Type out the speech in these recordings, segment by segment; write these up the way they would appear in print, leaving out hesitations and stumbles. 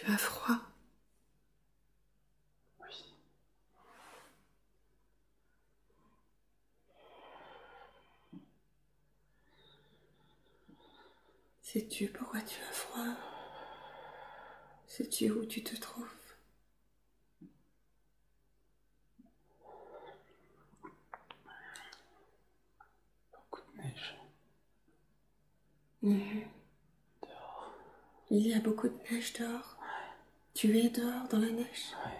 Tu as froid? Oui. Sais-tu pourquoi tu as froid? Sais-tu où tu te trouves? Beaucoup de neige. Dehors. Il y a beaucoup de neige dehors. Tu es dehors dans la neige? Ouais.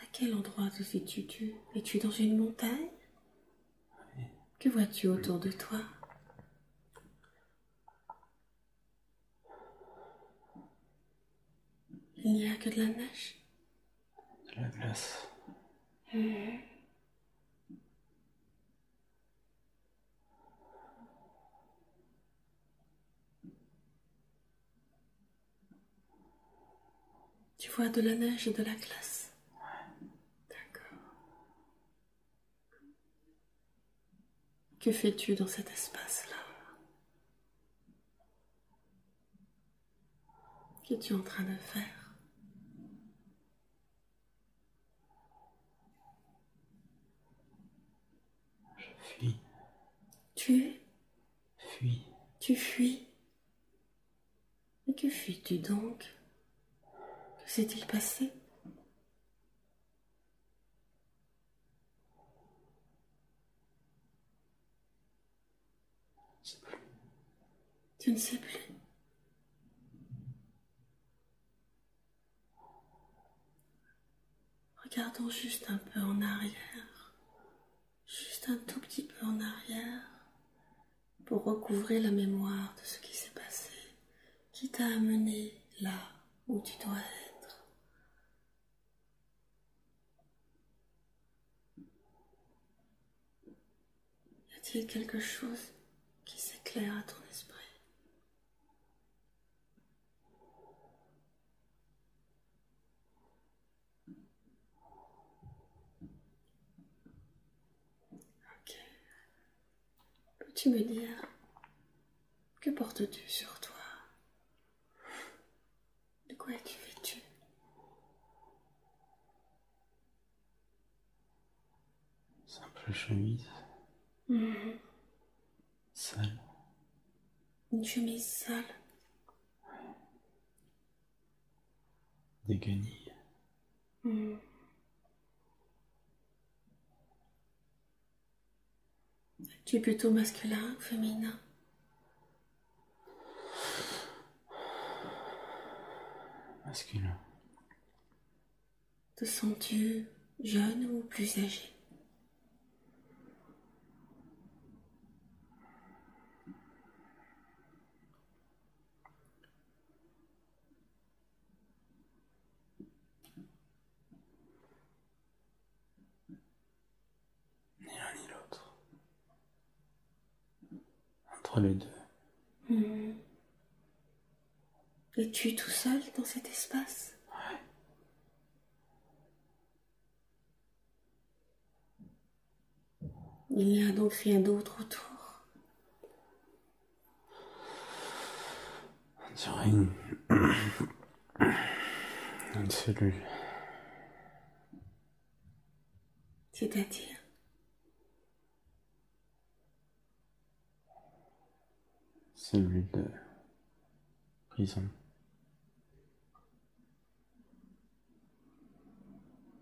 À quel endroit te situes-tu? Es-tu dans une montagne? Oui. Que vois-tu autour de toi? Il n'y a que de la neige. De la glace. Tu vois de la neige et de la glace. D'accord. Que fais-tu dans cet espace-là? Qu'es-tu en train de faire? Je fuis. Fuis. Tu fuis? Mais que fuis-tu donc? Que s'est-il passé? Je sais plus. Tu ne sais plus. Regardons juste un peu en arrière, juste un tout petit peu en arrière, pour recouvrer la mémoire de ce qui s'est passé, qui t'a amené là où tu dois être. Y a-t-il quelque chose qui s'éclaire à ton esprit? Ok. Peux-tu me dire, que portes-tu sur toi? De quoi es-tu vêtu? Simple chemise. Sale. Une chemise sale. Des guenilles. Tu es plutôt masculin ou féminin? Masculin. Te sens-tu jeune ou plus âgé? Ni l'un ni l'autre. Entre les deux. Es-tu tout seul dans cet espace? Ouais. Il n'y a donc rien d'autre autour. On dirait une cellule. C'est-à-dire? Cellule de prison.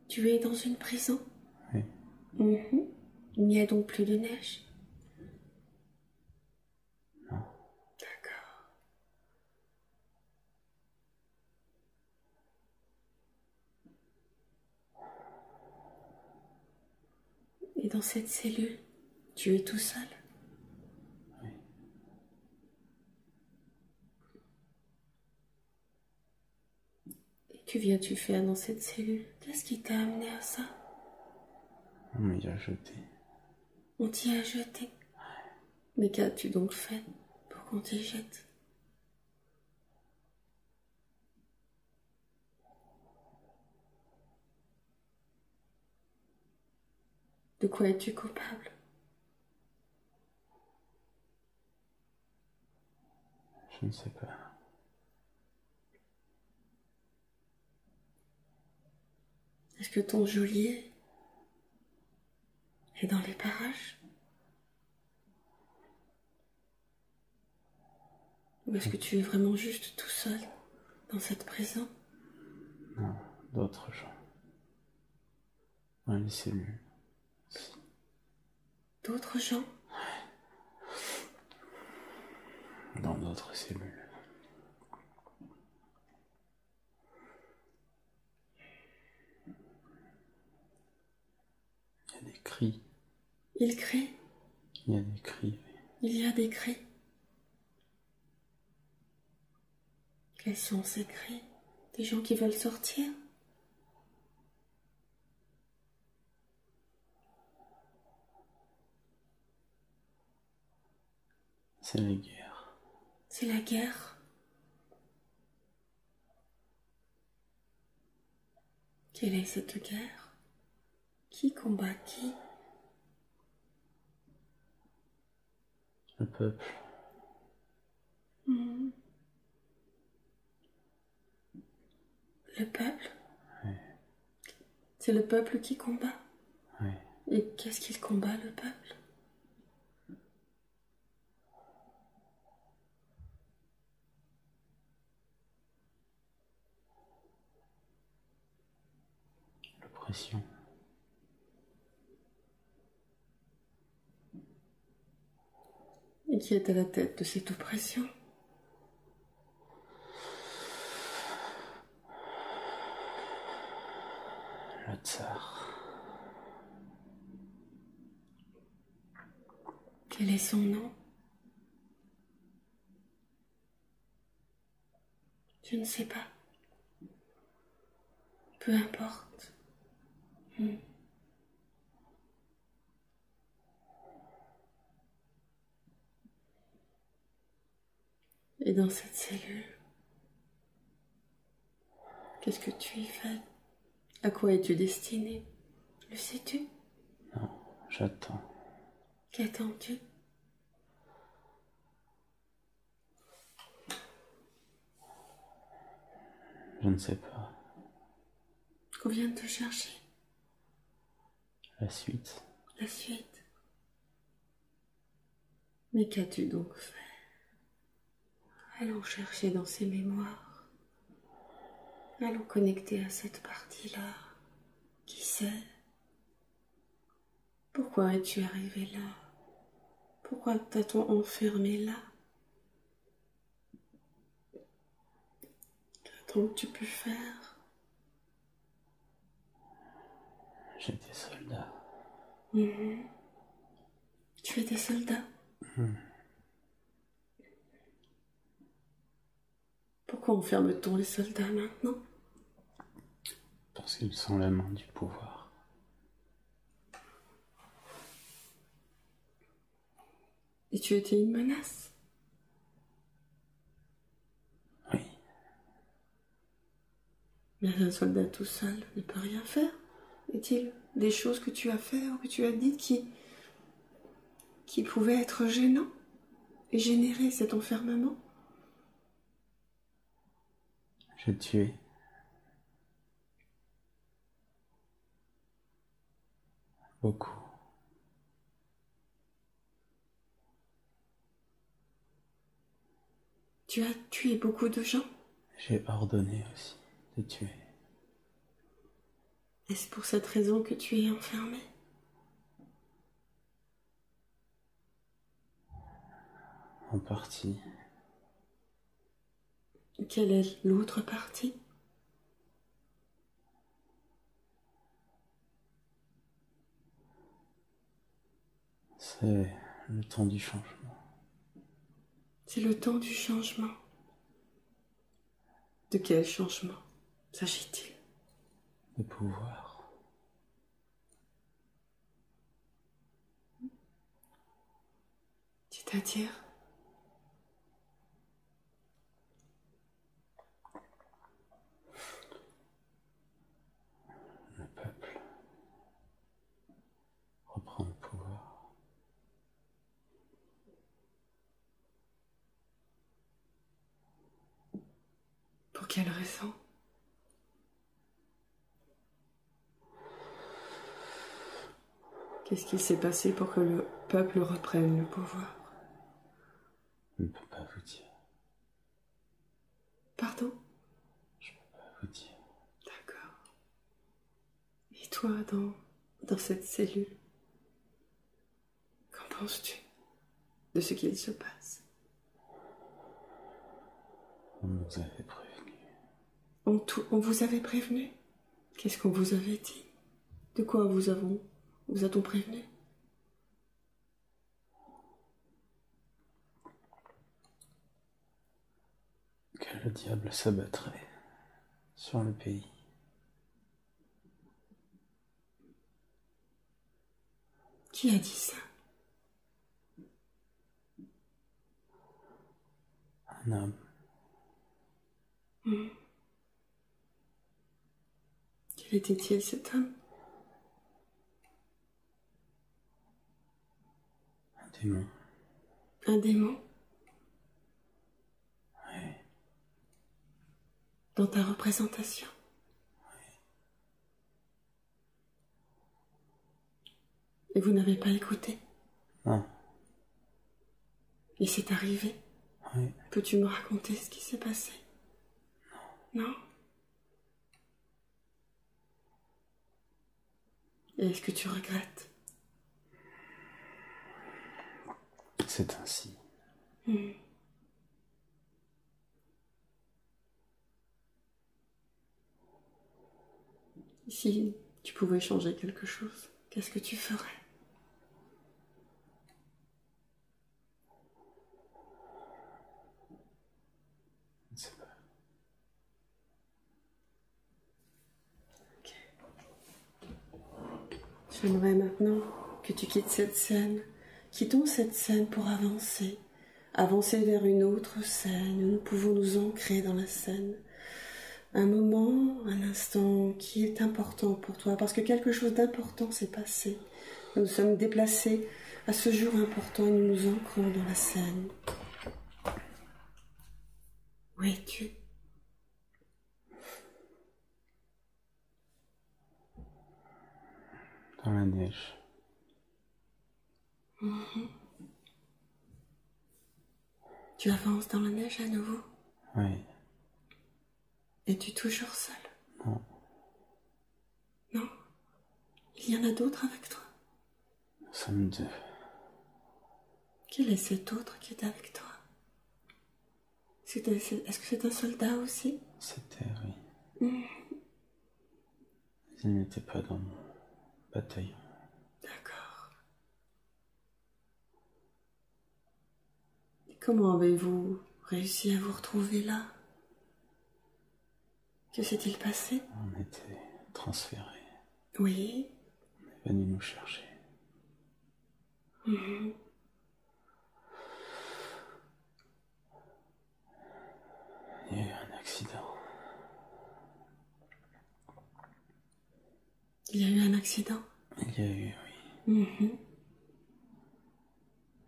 Tu es dans une prison? Oui. Il n'y a donc plus de neige? Non. D'accord. Et dans cette cellule, tu es tout seul? Oui. Et que viens-tu faire dans cette cellule? Qu'est-ce qui t'a amené à ça? On m'y a jeté. On t'y a jeté? Mais qu'as-tu donc fait pour qu'on t'y jette? De quoi es-tu coupable? Je ne sais pas. Est-ce que ton geôlier est dans les parages? Ou est-ce que tu es vraiment juste tout seul dans cette prison? Non, d'autres gens. Dans les cellules. Si. D'autres gens? Dans d'autres cellules. Il y a des cris. Il crie? Il y a des cris. Il y a des cris. Quels sont ces cris? Des gens qui veulent sortir? C'est les guerres. C'est la guerre. Quelle est cette guerre? Qui combat qui? Le peuple. Le peuple? Oui. C'est le peuple qui combat? Oui. Et qu'est-ce qu'il combat, le peuple? L'oppression. Et qui est à la tête de cette oppression? Le tsar. Quel est son nom? Je ne sais pas. Peu importe. Et dans cette cellule, qu'est-ce que tu y fais? À quoi es-tu destiné? Le sais-tu? Non, j'attends. Qu'attends-tu? Je ne sais pas. Qu'on vienne te chercher? La suite. La suite. Mais qu'as-tu donc fait? Allons chercher dans ses mémoires. Allons connecter à cette partie-là. Qui sait? Pourquoi es-tu arrivé là? Pourquoi t'a-t-on enfermé là? Qu'as-tu pu faire? J'étais soldat. Tu étais soldat? Pourquoi enferme-t-on les soldats maintenant? Parce qu'ils sont la main du pouvoir. Et tu étais une menace? Oui. Mais un soldat tout seul ne peut rien faire. Est-il des choses que tu as fait ou que tu as dites qui pouvaient être gênants et générer cet enfermement? J'ai tué. Beaucoup. Tu as tué beaucoup de gens? J'ai ordonné aussi de tuer. Est-ce pour cette raison que tu es enfermé? En partie. Quelle est l'autre partie? C'est le temps du changement. C'est le temps du changement. De quel changement s'agit-il? De pouvoir. C'est-à-dire? Le peuple quelle raison? Qu'est-ce qui s'est passé pour que le peuple reprenne le pouvoir? Je ne peux pas vous dire. Pardon? Je ne peux pas vous dire. D'accord. Et toi, dans cette cellule, qu'en penses-tu de ce qu'il se passe? On nous avait prévenus. On vous avait prévenu? Qu'est-ce qu'on vous avait dit? De quoi vous a-t-on prévenu? Que le diable s'abattrait sur le pays. Qui a dit ça? Un homme. Quel était-il, cet homme? Un démon. Un démon? Oui. Dans ta représentation? Et vous n'avez pas écouté? Non. Et c'est arrivé? Oui. Peux-tu me raconter ce qui s'est passé? Non? Et est-ce que tu regrettes? C'est ainsi. Si tu pouvais changer quelque chose, qu'est-ce que tu ferais? Je ne sais pas. Ok. J'aimerais maintenant que tu quittes cette scène. Quittons cette scène pour avancer. Avancer vers une autre scène où nous pouvons nous ancrer dans la scène. Un moment, un instant qui est important pour toi, parce que quelque chose d'important s'est passé. Nous nous sommes déplacés à ce jour important et nous nous ancrons dans la scène. Où es-tu? Dans la neige. Tu avances dans la neige à nouveau? Oui. Es-tu toujours seul? Non. Non? Il y en a d'autres avec toi? Nous sommes deux. Quel est cet autre qui est avec toi? Est-ce que c'est un soldat aussi? C'était, oui. Il n'était pas dans mon bataillon. D'accord. Et comment avez-vous réussi à vous retrouver là? Que s'est-il passé? On était transférés. Oui. On est venu nous chercher. Il y a eu un accident. Il y a eu un accident? Il y a eu, oui.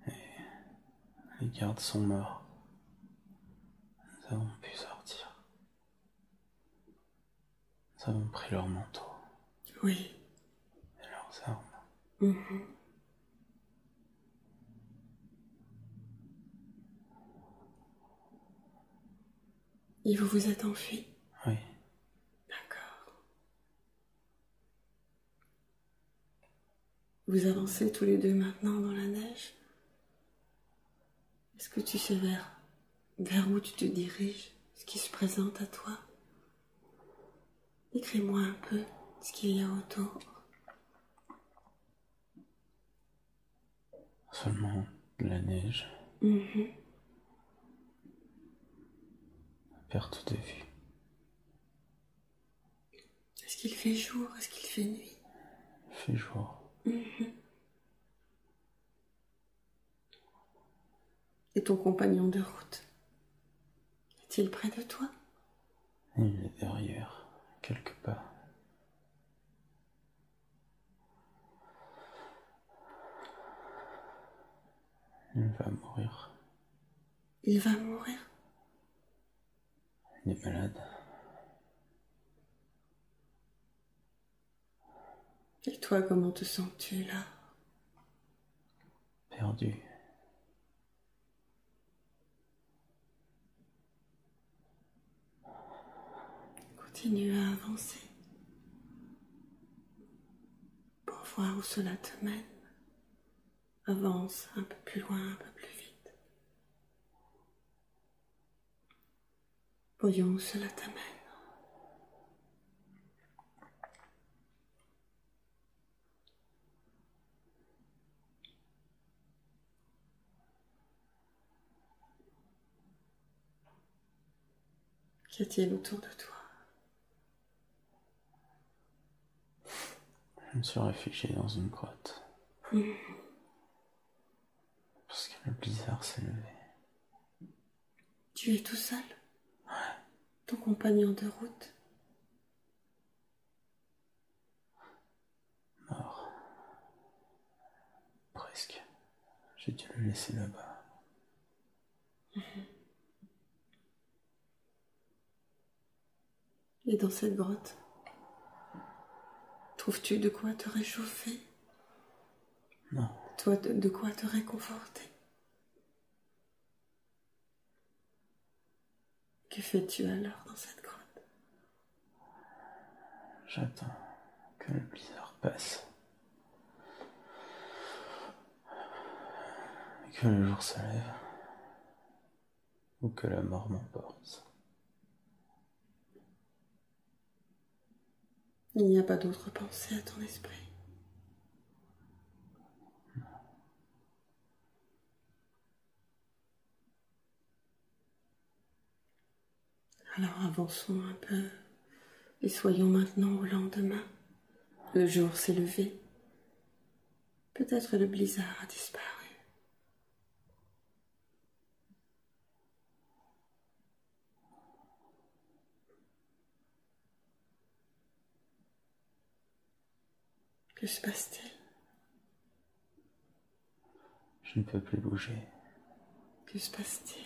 Et les gardes sont morts. Nous avons pu sortir. Nous avons pris leurs manteaux Oui. et leurs armes. Et vous vous êtes enfui? Oui. D'accord. Vous avancez tous les deux maintenant dans la neige? Est-ce que tu sais vers où tu te diriges? Ce qui se présente à toi? Décris-moi un peu ce qu'il y a autour. Seulement de la neige. Perte de vue. Est-ce qu'il fait jour? Est-ce qu'il fait nuit? Il fait jour. Et ton compagnon de route? Est-il près de toi? Il est derrière, quelque part. Il va mourir. Il va mourir? Il est malade. Et toi, comment te sens-tu là? Perdu. Continue à avancer pour voir où cela te mène. Avance un peu plus loin, un peu plus vite. Voyons où cela t'amène. Qu'y a-t-il autour de toi? Je me suis réfugié dans une grotte. Parce que le blizzard s'est levé. Tu es tout seul? Ton compagnon de route? Mort. Presque. J'ai dû le laisser là-bas. Et dans cette grotte, trouves-tu de quoi te réchauffer? Non. Toi, de quoi te réconforter? Que fais-tu alors dans cette grotte? J'attends que le blizzard passe. Et que le jour se lève. Ou que la mort m'emporte. Il n'y a pas d'autre pensée à ton esprit. Alors avançons un peu et soyons maintenant au lendemain. Le jour s'est levé. Peut-être le blizzard a disparu. Que se passe-t-il? Je ne peux plus bouger. Que se passe-t-il?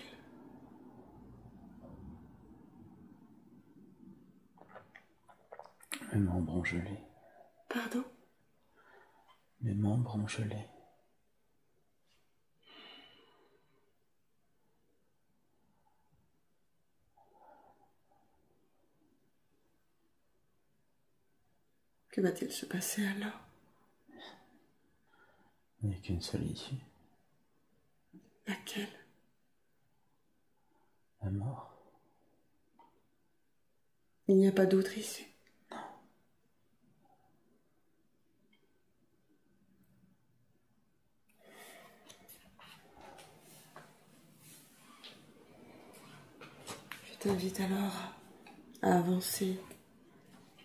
Mes membres ont gelé. Pardon? Mes membres ont gelé. Que va-t-il se passer alors? Il n'y a qu'une seule issue. Laquelle? La mort. Il n'y a pas d'autre issue. Je t'invite alors à avancer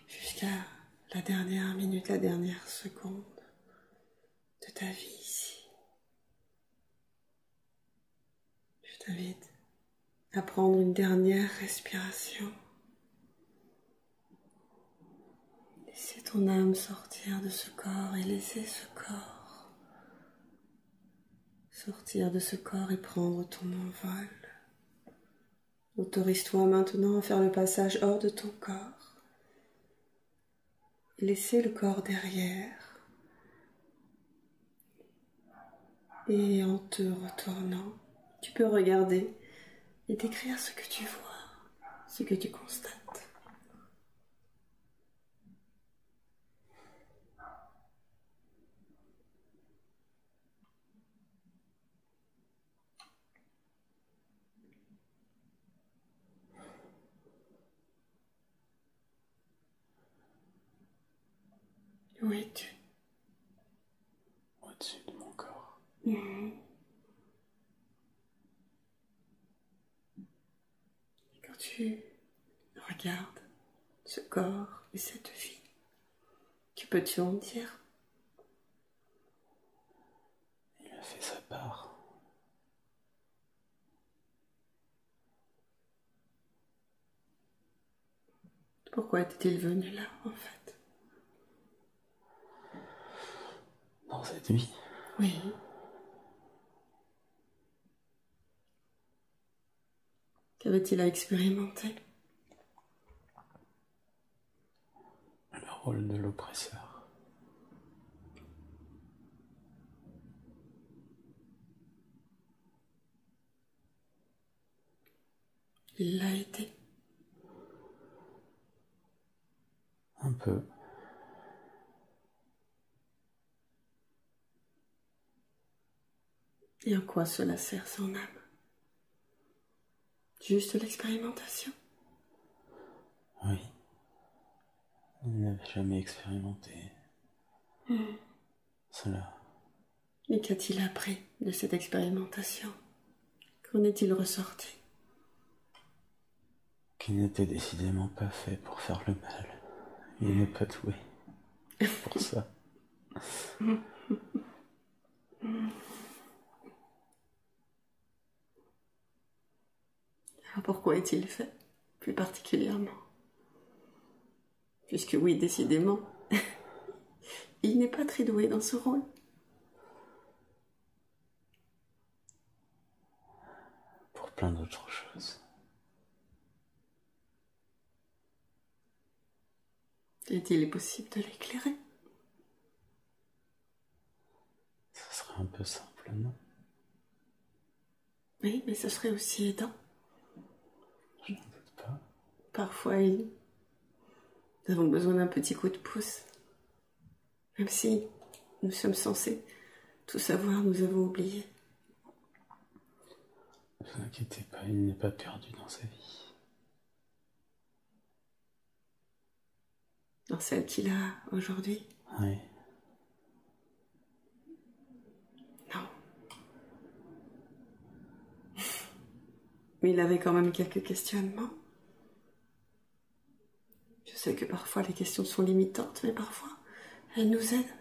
jusqu'à la dernière minute, la dernière seconde de ta vie ici. Je t'invite à prendre une dernière respiration. Laisser ton âme sortir de ce corps et laisser ce corps sortir de ce corps et prendre ton envol. Autorise-toi maintenant à faire le passage hors de ton corps et laisser le corps derrière. Et en te retournant, tu peux regarder et décrire ce que tu vois, ce que tu constates. Où es-tu? Au-dessus de mon corps. Quand tu regardes ce corps et cette vie, que peux-tu en dire? Il a fait sa part. Pourquoi était-il venu là, en fait? Dans cette vie, Oui. Qu'avait-il à expérimenter? le rôle de l'oppresseur. Il l'a été. Un peu. Et en quoi cela sert son âme? Juste l'expérimentation. Oui. Il n'avait jamais expérimenté cela. Mais qu'a-t-il appris de cette expérimentation? Qu'en est-il ressorti? Qu'il n'était décidément pas fait pour faire le mal. Il n'est pas doué pour ça. Alors pourquoi est-il fait, plus particulièrement? Puisque oui, décidément, il n'est pas très doué dans ce rôle. Pour plein d'autres choses. Est-il possible de l'éclairer? Ce serait un peu simple, non? Oui, mais ce serait aussi aidant. Je n'en doute pas. Parfois, nous avons besoin d'un petit coup de pouce. Même si nous sommes censés tout savoir, nous avons oublié. Ne vous inquiétez pas, il n'est pas perdu dans sa vie. Dans celle qu'il a aujourd'hui? Oui. Non. Mais il avait quand même quelques questionnements. Je sais que parfois les questions sont limitantes, mais parfois elles nous aident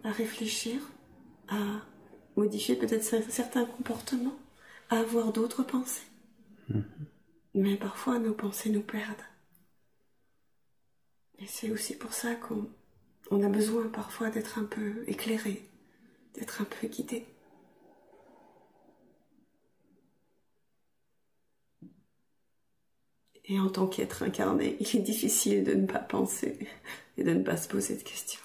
à réfléchir, à modifier peut-être certains comportements, à avoir d'autres pensées. Mais parfois nos pensées nous perdent. Et c'est aussi pour ça qu'on a besoin parfois d'être un peu éclairé, d'être un peu guidé. Et en tant qu'être incarné, il est difficile de ne pas penser et de ne pas se poser de questions.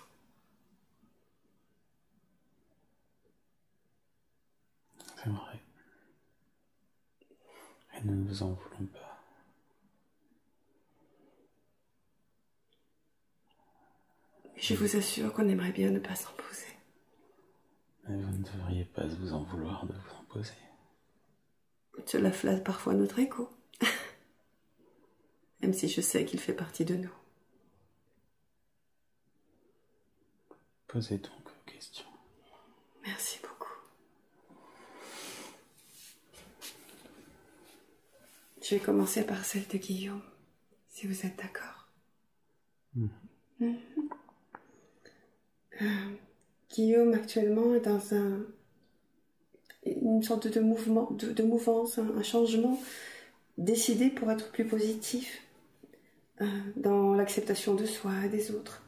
C'est vrai. Et nous ne vous en voulons pas. Je vous assure qu'on aimerait bien ne pas s'en poser. Mais vous ne devriez pas vous en vouloir de vous en poser. Cela flatte parfois notre ego. Même si je sais qu'il fait partie de nous. Posez donc vos questions. Merci beaucoup. Je vais commencer par celle de Guillaume, si vous êtes d'accord. Guillaume actuellement est dans une sorte de mouvement, de mouvance, un changement décidé pour être plus positif dans l'acceptation de soi et des autres.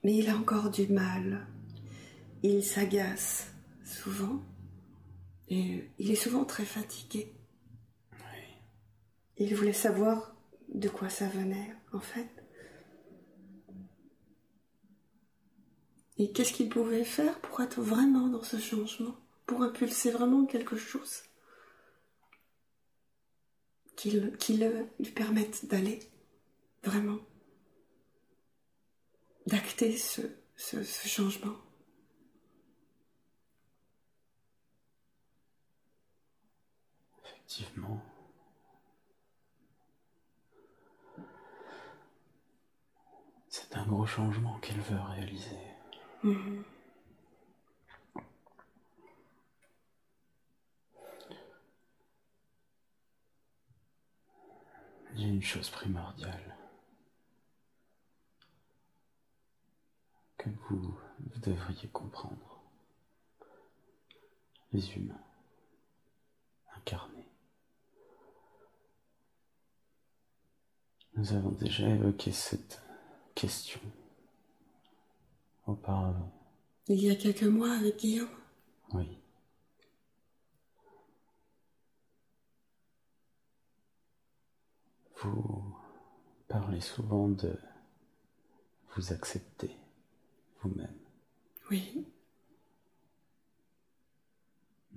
Mais il a encore du mal. Il s'agace souvent et il est souvent très fatigué. Oui. Il voulait savoir de quoi ça venait, en fait. Et qu'est-ce qu'il pouvait faire pour être vraiment dans ce changement, pour impulser vraiment quelque chose qui lui permette d'aller vraiment, d'acter ce changement. Effectivement. C'est un gros changement qu'elle veut réaliser. Il y a une chose primordiale que vous devriez comprendre. Les humains incarnés. Nous avons déjà évoqué cette question auparavant. Il y a quelques mois avec Guillaume. Oui. Vous parlez souvent de vous accepter vous-même. Oui.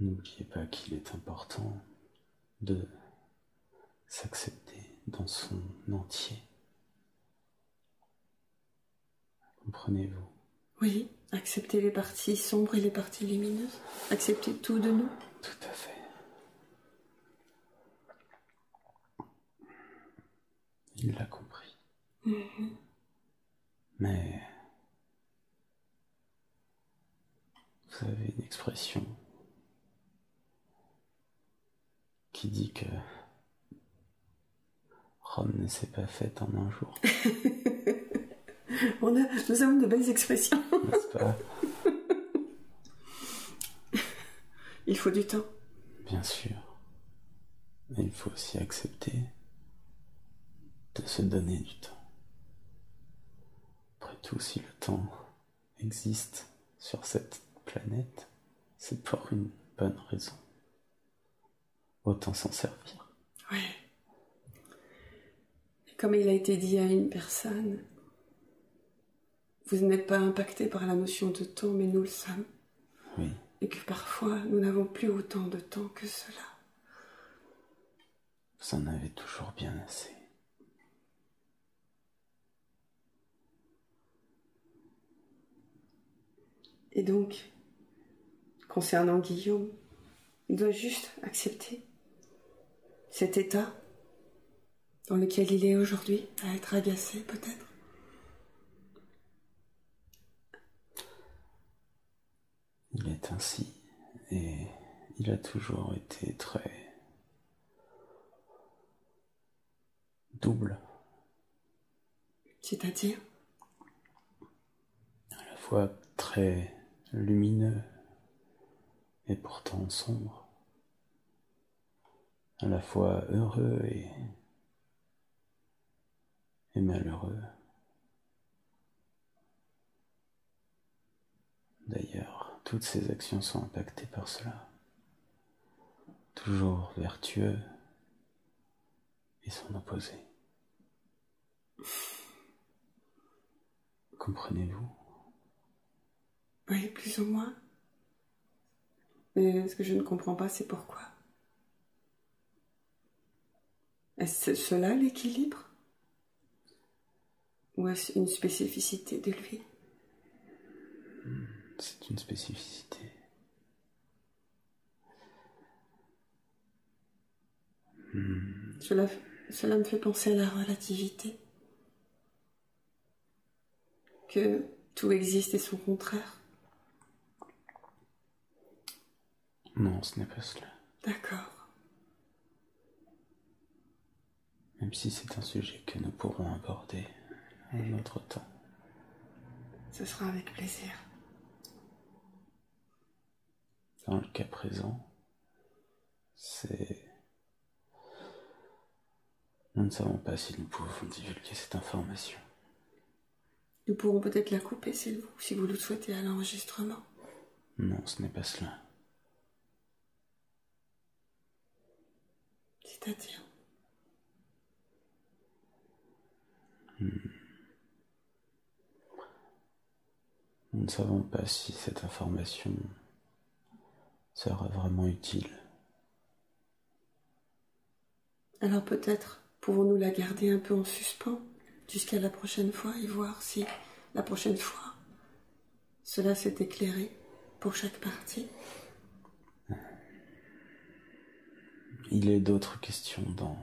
N'oubliez pas qu'il est important de s'accepter dans son entier. Comprenez-vous? Oui, accepter les parties sombres et les parties lumineuses. Accepter tout de nous. Tout à fait. Il l'a compris. Mais vous avez une expression qui dit que Rome ne s'est pas faite en un jour. Nous avons de belles expressions. N'est-ce pas? Il faut du temps. Bien sûr. Mais il faut aussi accepter de se donner du temps. Après tout, si le temps existe sur cette planète, c'est pour une bonne raison. Autant s'en servir. Oui. Comme il a été dit à une personne, vous n'êtes pas impacté par la notion de temps, mais nous le sommes. Oui. Et que parfois, nous n'avons plus autant de temps que cela. Vous en avez toujours bien assez. Et donc, concernant Guillaume, il doit juste accepter cet état dans lequel il est aujourd'hui, à être agacé peut-être. Il est ainsi, et il a toujours été très double. C'est-à-dire, À la fois très lumineux et pourtant sombre. À la fois heureux et malheureux. D'ailleurs, toutes ses actions sont impactées par cela. Toujours vertueux et son opposé. Comprenez-vous? oui, plus ou moins. Mais ce que je ne comprends pas, c'est pourquoi. Est-ce cela l'équilibre? Ou est-ce une spécificité de lui? C'est une spécificité. Cela me fait penser à la relativité. Que tout existe et son contraire. Non, ce n'est pas cela. D'accord. Même si c'est un sujet que nous pourrons aborder à un autre temps. Ce sera avec plaisir. Dans le cas présent, nous ne savons pas si nous pouvons divulguer cette information. Nous pourrons peut-être la couper si vous le souhaitez à l'enregistrement. Non, ce n'est pas cela. C'est-à-dire, Nous ne savons pas si cette information sera vraiment utile. alors peut-être pouvons-nous la garder un peu en suspens jusqu'à la prochaine fois et voir si la prochaine fois cela s'est éclairé pour chaque partie. Il est d'autres questions dans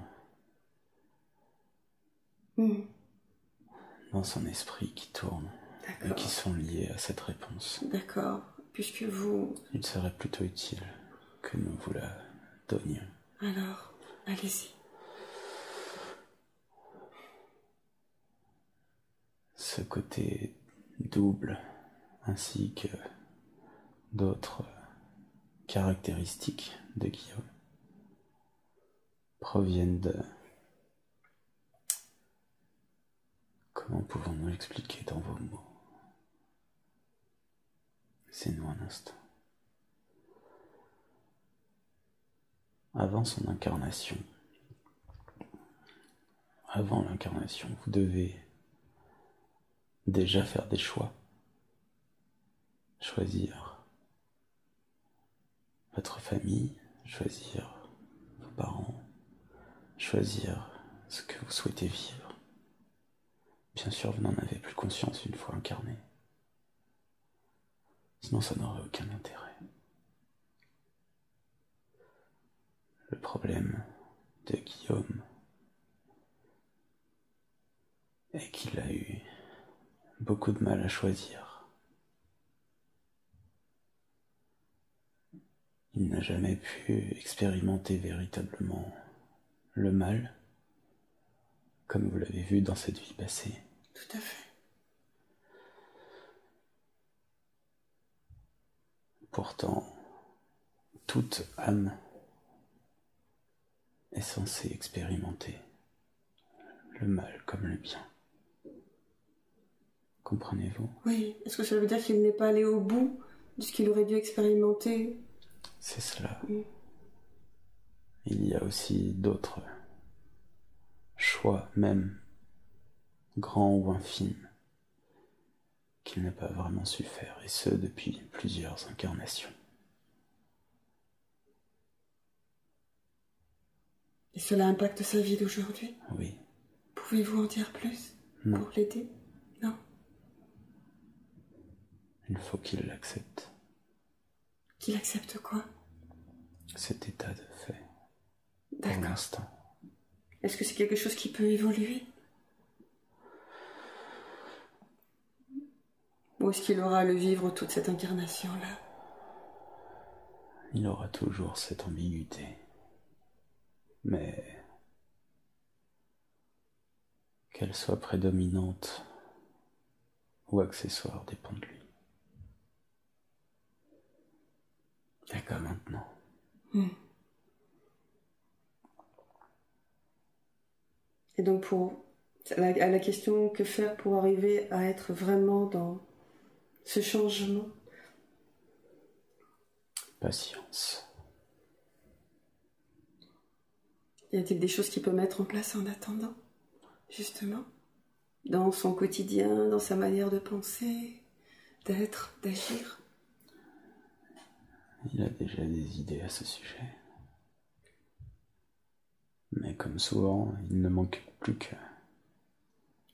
son esprit qui tournent et qui sont liées à cette réponse. D'accord, puisque vous... Il serait plutôt utile que nous vous la donnions. Alors, allez-y. Ce côté double, ainsi que d'autres caractéristiques de Guillaume, proviennent de... Comment pouvons-nous l'expliquer dans vos mots? Laissez-nous un instant. Avant l'incarnation, vous devez déjà faire des choix. Choisir votre famille, choisir vos parents, choisir ce que vous souhaitez vivre. Bien sûr, vous n'en avez plus conscience une fois incarné. Sinon, ça n'aurait aucun intérêt. Le problème de Guillaume est qu'il a eu beaucoup de mal à choisir. Il n'a jamais pu expérimenter véritablement le mal, comme vous l'avez vu dans cette vie passée. Tout à fait. Pourtant, toute âme est censée expérimenter le mal comme le bien. Comprenez-vous? Oui, est-ce que ça veut dire qu'il n'est pas allé au bout de ce qu'il aurait dû expérimenter? C'est cela. Il y a aussi d'autres choix, même grands ou infimes, qu'il n'a pas vraiment su faire, et ce depuis plusieurs incarnations. Et cela impacte sa vie d'aujourd'hui? Oui. Pouvez-vous en dire plus? Non. Pour l'aider? Non. Il faut qu'il l'accepte. Qu'il accepte quoi? Cet état de fait. D'accord. Pour l'instant. Est-ce que c'est quelque chose qui peut évoluer? Ou est-ce qu'il aura à le vivre toute cette incarnation-là? Il aura toujours cette ambiguïté. Mais qu'elle soit prédominante ou accessoire dépend de lui. D'accord, maintenant. Et donc à la question que faire pour arriver à être vraiment dans ce changement? Patience. Y a-t-il des choses qu'il peut mettre en place en attendant, justement, dans son quotidien, dans sa manière de penser, d'être, d'agir? Il a déjà des idées à ce sujet. Mais comme souvent, il ne manque plus qu'à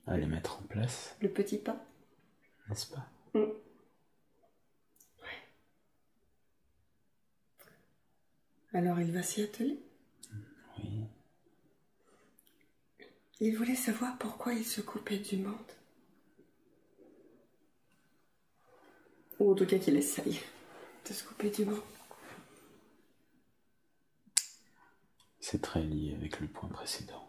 les mettre en place. Le petit pas? N'est-ce pas? Ouais. Alors il va s'y atteler? Oui. Il voulait savoir pourquoi il se coupait du monde. Ou en tout cas qu'il essaye de se couper du monde. C'est très lié avec le point précédent.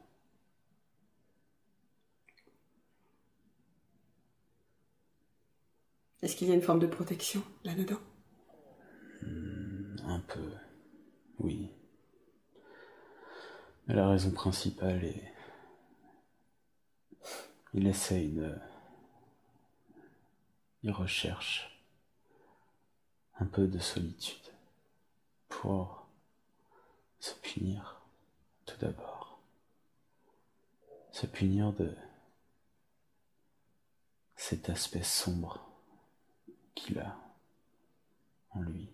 Est-ce qu'il y a une forme de protection là-dedans? Un peu, oui. Mais la raison principale est... Il essaye de... Il recherche un peu de solitude pour se punir, tout d'abord. Se punir de cet aspect sombre qu'il a en lui.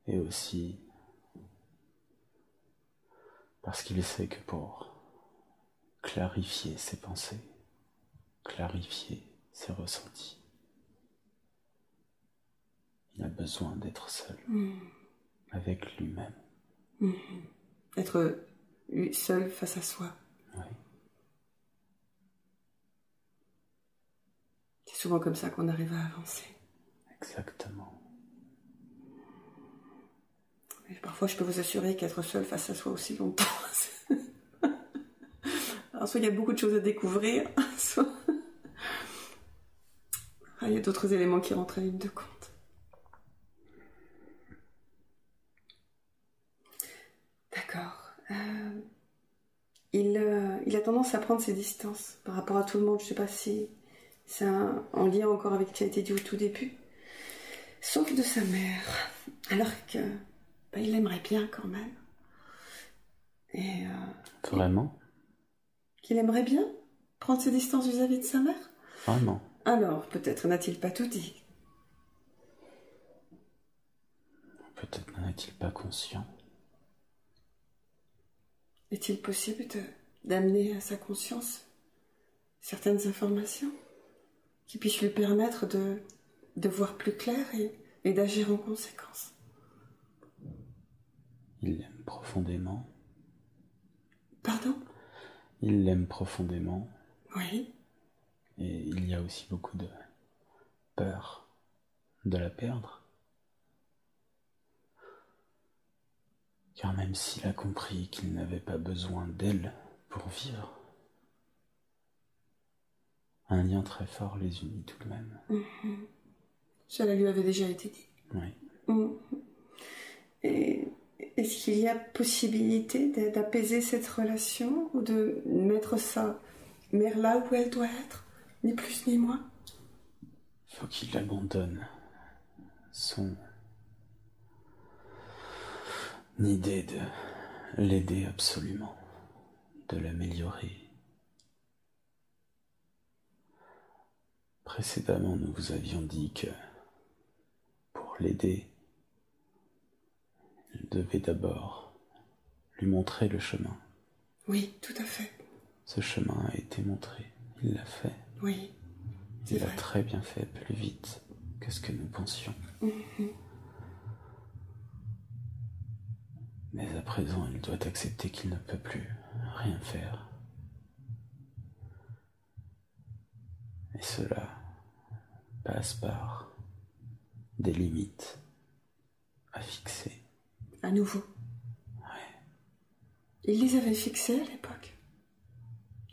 Et aussi parce qu'il sait que pour clarifier ses pensées, clarifier ses ressentis, il a besoin d'être seul, avec lui-même. Être seul face à soi. Oui. C'est souvent comme ça qu'on arrive à avancer. Exactement. Et parfois, je peux vous assurer qu'être seul face à soi aussi longtemps... Alors, soit il y a beaucoup de choses à découvrir, soit... il y a d'autres éléments qui rentrent en ligne de compte. D'accord. Il a tendance à prendre ses distances par rapport à tout le monde. Je ne sais pas si c'est en lien encore avec ce qui a été dit au tout début. Sauf de sa mère. Alors que il l'aimerait bien quand même. Et Vraiment? Qu'il aimerait bien prendre ses distances vis-à-vis de sa mère? Vraiment? Alors, peut-être n'a-t-il pas tout dit. Peut-être n'en est-il pas conscient. Est-il possible d'amener à sa conscience certaines informations qui puissent lui permettre de voir plus clair et d'agir en conséquence? Il l'aime profondément. Pardon? Il l'aime profondément. Oui. Et il y a aussi beaucoup de peur de la perdre. Car même s'il a compris qu'il n'avait pas besoin d'elle pour vivre, un lien très fort les unit tout de même. Cela lui avait déjà été dit. Oui. Et est-ce qu'il y a possibilité d'apaiser cette relation ou de mettre sa mère là où elle doit être, ni plus ni moins? Il faut qu'il abandonne son idée de l'aider absolument, de l'améliorer. Précédemment, nous vous avions dit que pour l'aider, il devait d'abord lui montrer le chemin. Oui, tout à fait. Ce chemin a été montré, il l'a fait. Oui, il l'a très bien fait, plus vite que ce que nous pensions. Mais à présent, il doit accepter qu'il ne peut plus rien faire. Et cela passe par des limites à fixer. À nouveau. Ouais. Il les avait fixées à l'époque.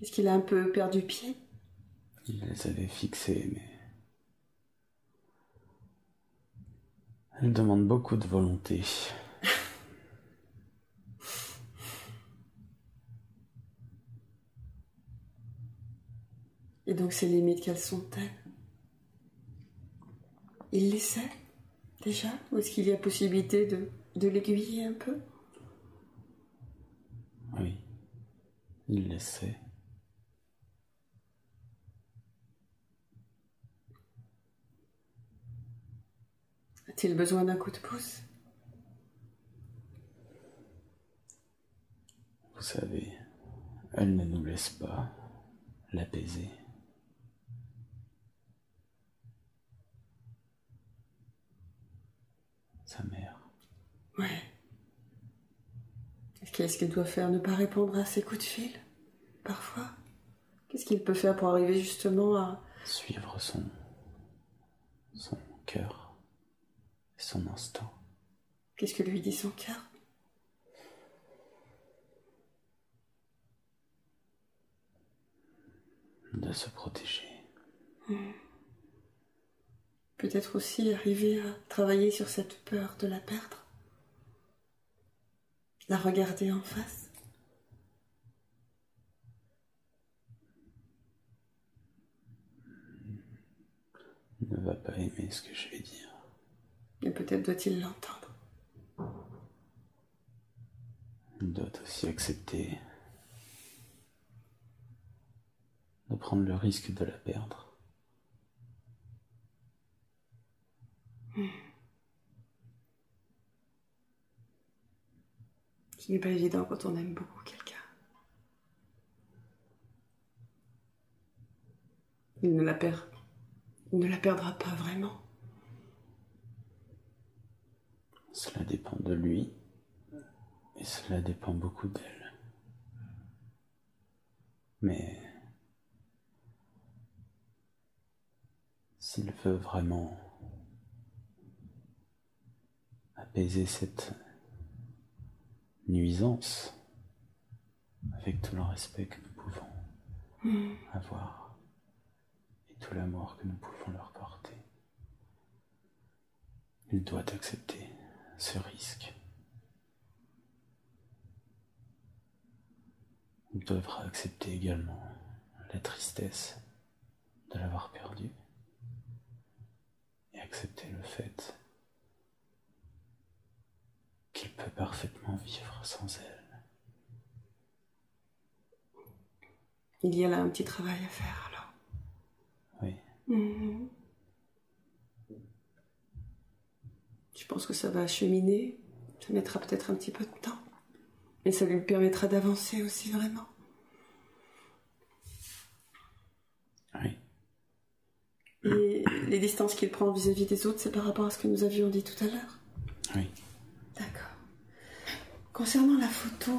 Est-ce qu'il a un peu perdu pied? Il les avait fixées, mais elle demande beaucoup de volonté. Et donc ces limites, quelles sont-elles? Il les sait déjà? Ou est-ce qu'il y a possibilité de l'aiguiller un peu? Oui, il le sait. A-t-il besoin d'un coup de pouce? Vous savez, elle ne nous laisse pas l'apaiser. Sa mère. Ouais. Qu'est-ce qu'il doit faire? Ne pas répondre à ses coups de fil? Parfois. Qu'est-ce qu'il peut faire pour arriver justement à... Suivre son cœur et son instinct. Qu'est-ce que lui dit son cœur? De se protéger. Peut-être aussi arriver à travailler sur cette peur de la perdre. La regarder en face. Il ne va pas aimer ce que je vais dire. Et peut-être doit-il l'entendre. Il doit aussi accepter de prendre le risque de la perdre. Ce n'est pas évident quand on aime beaucoup quelqu'un. Il ne la perdra pas vraiment. Cela dépend de lui et cela dépend beaucoup d'elle. Mais s'il veut vraiment apaiser cette nuisance avec tout le respect que nous pouvons avoir et tout l'amour que nous pouvons leur porter, il doit accepter ce risque. Il devra accepter également la tristesse de l'avoir perdue et accepter le fait qu'il peut parfaitement vivre sans elle. Il y a là un petit travail à faire alors. Oui. Je pense que ça va acheminer. Ça mettra peut-être un petit peu de temps. Et ça lui permettra d'avancer aussi vraiment. Oui. Et les distances qu'il prend vis-à-vis des autres, c'est par rapport à ce que nous avions dit tout à l'heure? Oui. D'accord. Concernant la photo,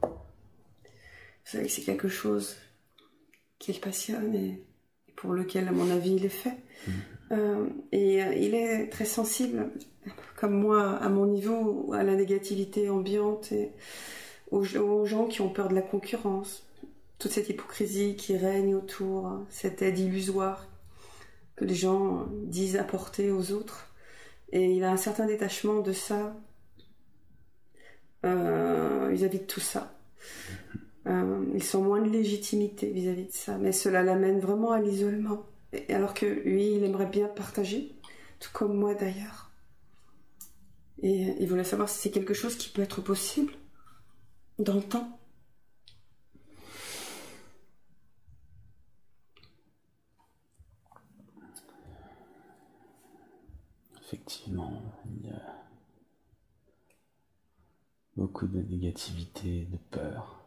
vous savez que c'est quelque chose qui le passionne et pour lequel, à mon avis, il est fait. Et il est très sensible, comme moi, à mon niveau, à la négativité ambiante et aux gens qui ont peur de la concurrence. Toute cette hypocrisie qui règne autour, cette aide illusoire que les gens disent apporter aux autres. Et il a un certain détachement de ça, vis-à-vis de tout ça. Ils sont moins de légitimité vis-à-vis de ça, mais cela l'amène vraiment à l'isolement. Alors que lui, il aimerait bien partager, tout comme moi d'ailleurs. Et il voulait savoir si c'est quelque chose qui peut être possible dans le temps. Effectivement, il y a beaucoup de négativité, de peur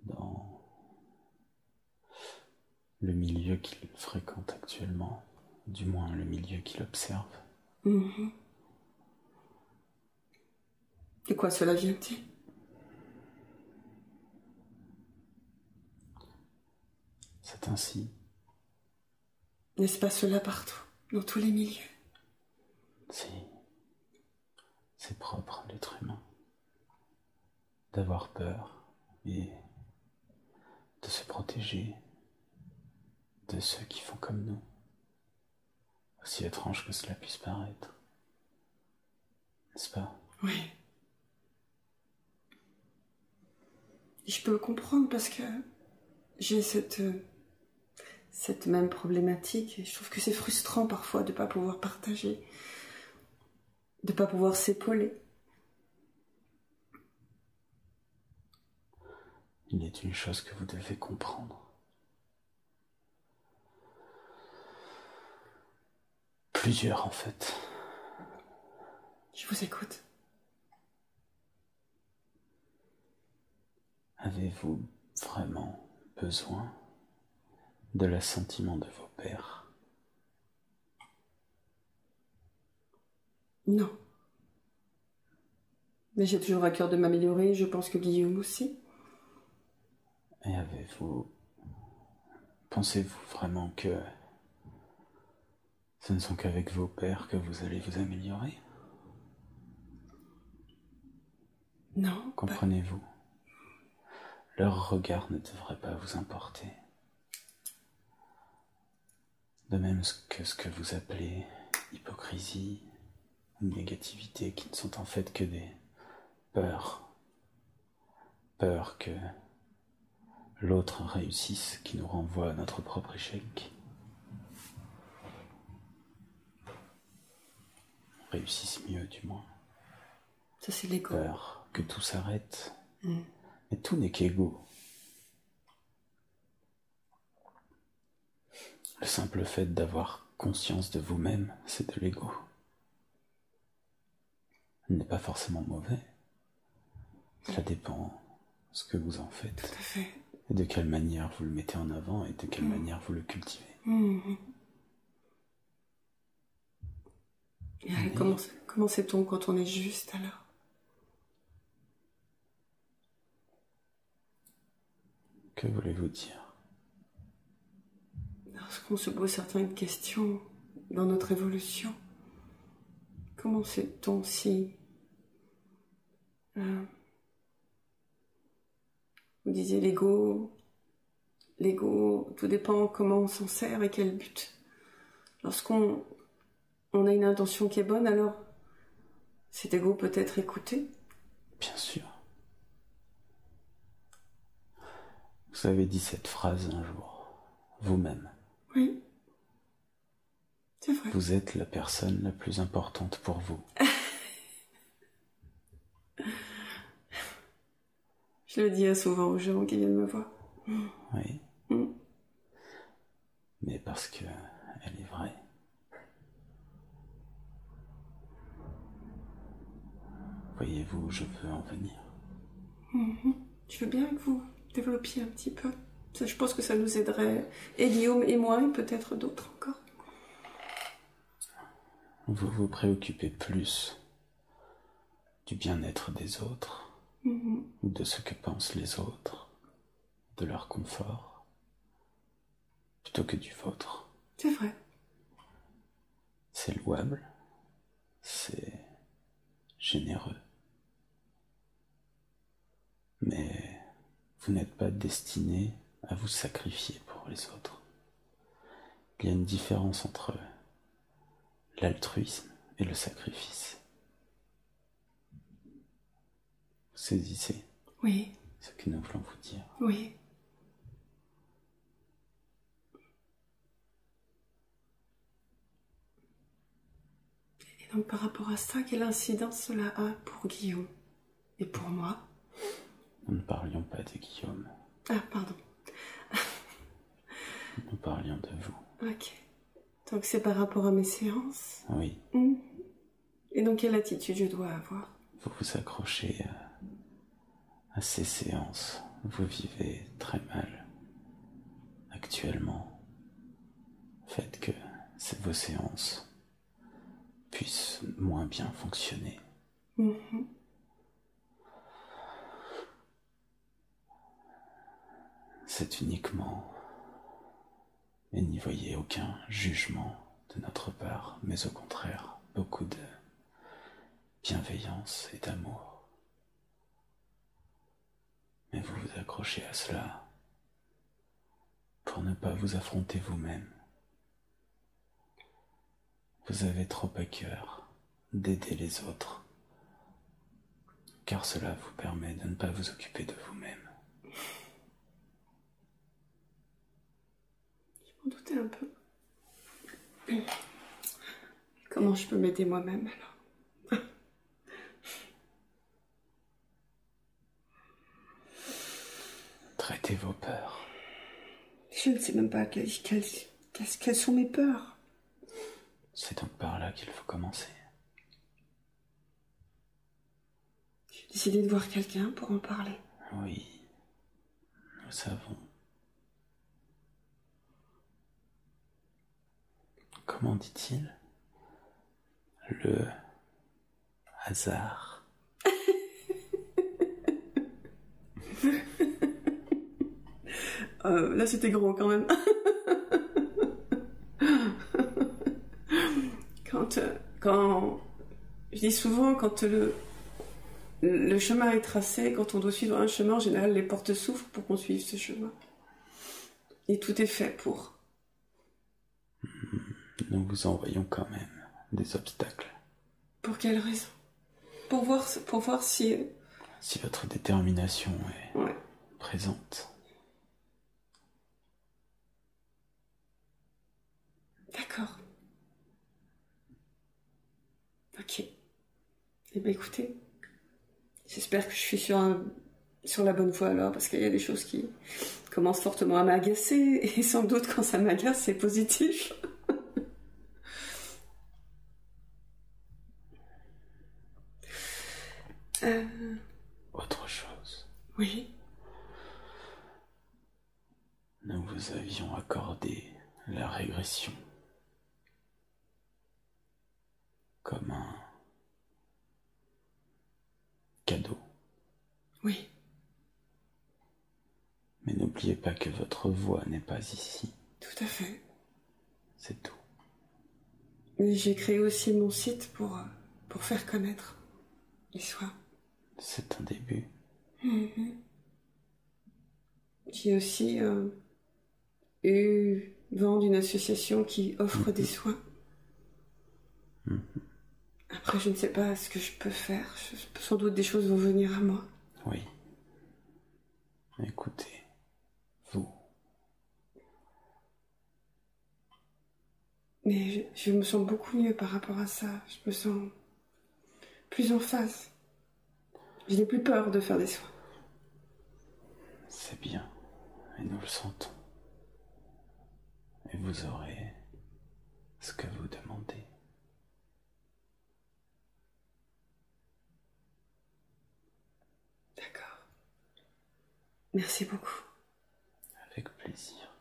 dans le milieu qu'il fréquente actuellement, du moins le milieu qu'il observe. De quoi cela vient-il? C'est ainsi. N'est-ce pas cela partout, dans tous les milieux? Si, c'est propre à l'être humain d'avoir peur et de se protéger de ceux qui font comme nous, aussi étrange que cela puisse paraître, n'est-ce pas? Oui. Et je peux le comprendre parce que j'ai cette même problématique. Et je trouve que c'est frustrant parfois de ne pas pouvoir partager, de ne pas pouvoir s'épauler. Il est une chose que vous devez comprendre. Plusieurs en fait. Je vous écoute. Avez-vous vraiment besoin de l'assentiment de vos pères? Non. Mais j'ai toujours à cœur de m'améliorer, je pense que Guillaume aussi. Et pensez-vous vraiment que ce ne sont qu'avec vos pères que vous allez vous améliorer? Non. Comprenez-vous? Leur regard ne devrait pas vous importer. De même que ce que vous appelez hypocrisie ou négativité, qui ne sont en fait que des peurs. Peur que l'autre réussisse, qui nous renvoie à notre propre échec. Réussisse mieux, du moins. Ça, c'est l'ego. Peur que tout s'arrête. Mais tout n'est qu'ego. Le simple fait d'avoir conscience de vous-même, c'est de l'ego. Il n'est pas forcément mauvais. Ça dépend de ce que vous en faites. Tout à fait. Et de quelle manière vous le mettez en avant et de quelle manière vous le cultivez. Et comment sait-on quand on est juste alors? Que voulez-vous dire? Lorsqu'on se pose certaines questions dans notre évolution, comment sait-on si... vous disiez l'ego, tout dépend comment on s'en sert et quel but. Lorsqu'on a une intention qui est bonne, alors cet ego peut être écouté. Bien sûr. Vous avez dit cette phrase un jour, vous-même. Oui, c'est vrai. Vous êtes la personne la plus importante pour vous. Je le dis souvent aux gens qui viennent me voir. Oui. Mais parce que elle est vraie. voyez-vous où je veux en venir? Je veux bien que vous développiez un petit peu. Ça, je pense que ça nous aiderait, et Guillaume et moi, et peut-être d'autres encore. Vous vous préoccupez plus du bien-être des autres, ou de ce que pensent les autres, de leur confort, plutôt que du vôtre. C'est vrai. C'est louable, c'est généreux. Mais vous n'êtes pas destiné à vous sacrifier pour les autres. Il y a une différence entre l'altruisme et le sacrifice. Vous saisissez Oui. ce que nous voulons vous dire? Oui. Et donc par rapport à ça, quelle incidence cela a pour Guillaume et pour moi? Nous ne parlions pas de Guillaume. Ah, pardon. Nous parlions de vous. Ok. Donc c'est par rapport à mes séances? Oui. Et donc quelle attitude je dois avoir? Vous vous accrochez à ces séances. Vous vivez très mal actuellement. Faites que vos séances puissent moins bien fonctionner. C'est uniquement, et n'y voyez aucun jugement de notre part, mais au contraire, beaucoup de bienveillance et d'amour. Mais vous vous accrochez à cela pour ne pas vous affronter vous-même. Vous avez trop à cœur d'aider les autres, car cela vous permet de ne pas vous occuper de vous-même. Je m'en doutais un peu. Comment je peux m'aider moi-même alors? Traitez vos peurs. Je ne sais même pas quelles sont mes peurs. C'est donc par là qu'il faut commencer. J'ai décidé de voir quelqu'un pour en parler. Oui, nous savons. Comment dit-il? Le hasard. Là c'était gros quand même. Quand je dis souvent, quand le chemin est tracé, quand on doit suivre un chemin, en général les portes s'ouvrent pour qu'on suive ce chemin. Et tout est fait pour. Nous vous envoyons quand même des obstacles. Pour quelle raison? Pour voir si... Si votre détermination est présente. D'accord. Ok. Eh bien écoutez, j'espère que je suis sur la bonne voie alors, parce qu'il y a des choses qui commencent fortement à m'agacer, et sans doute quand ça m'agace, c'est positif. Autre chose. Oui. Nous vous avions accordé la régression comme un cadeau. Oui. Mais n'oubliez pas que votre voix n'est pas ici. Tout à fait. C'est tout. Mais j'ai créé aussi mon site pour faire connaître les soins. C'est un début. J'ai aussi eu vent d'une association qui offre des soins. Après, je ne sais pas ce que je peux faire. Sans doute des choses vont venir à moi. Oui. Écoutez, vous. Mais je me sens beaucoup mieux par rapport à ça. Je me sens plus en phase. Je n'ai plus peur de faire des soins. C'est bien, et nous le sentons. Et vous aurez ce que vous demandez. Merci beaucoup. Avec plaisir.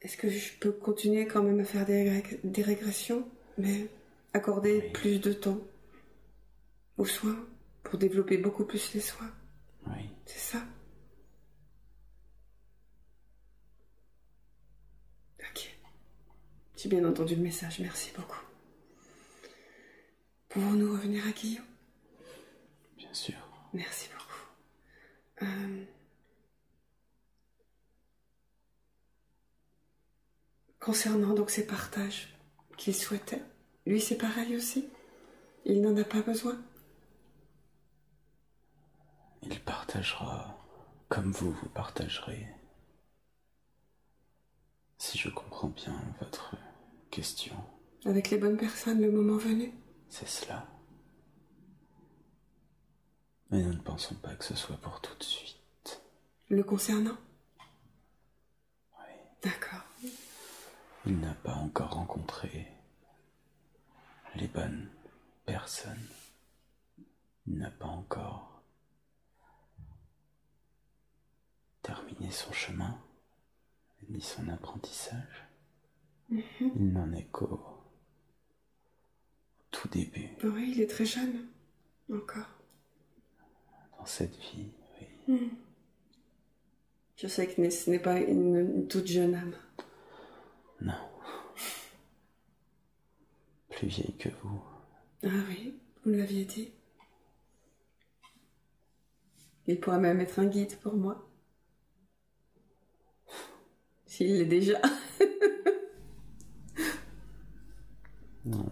Est-ce que je peux continuer quand même à faire des régressions, mais accorder plus de temps aux soins pour développer beaucoup plus les soins? Oui. C'est ça? Ok. J'ai bien entendu le message, merci beaucoup. Pouvons-nous revenir à Guillaume? Bien sûr. Merci beaucoup. Concernant donc ces partages qu'il souhaitait, lui c'est pareil aussi? Il n'en a pas besoin? Il partagera comme vous partagerez. Si je comprends bien votre question. Avec les bonnes personnes le moment venu? C'est cela. Mais nous ne pensons pas que ce soit pour tout de suite. Le concernant? Oui. D'accord. Il n'a pas encore rencontré les bonnes personnes. Il n'a pas encore terminé son chemin, ni son apprentissage. Il n'en est qu'au tout début. Oui, il est très jeune, encore. Dans cette vie, oui. Je sais que ce n'est pas une toute jeune âme. Non. Plus vieille que vous. Ah oui, vous l'aviez dit. Il pourrait même être un guide pour moi. S'il l'est déjà. Non,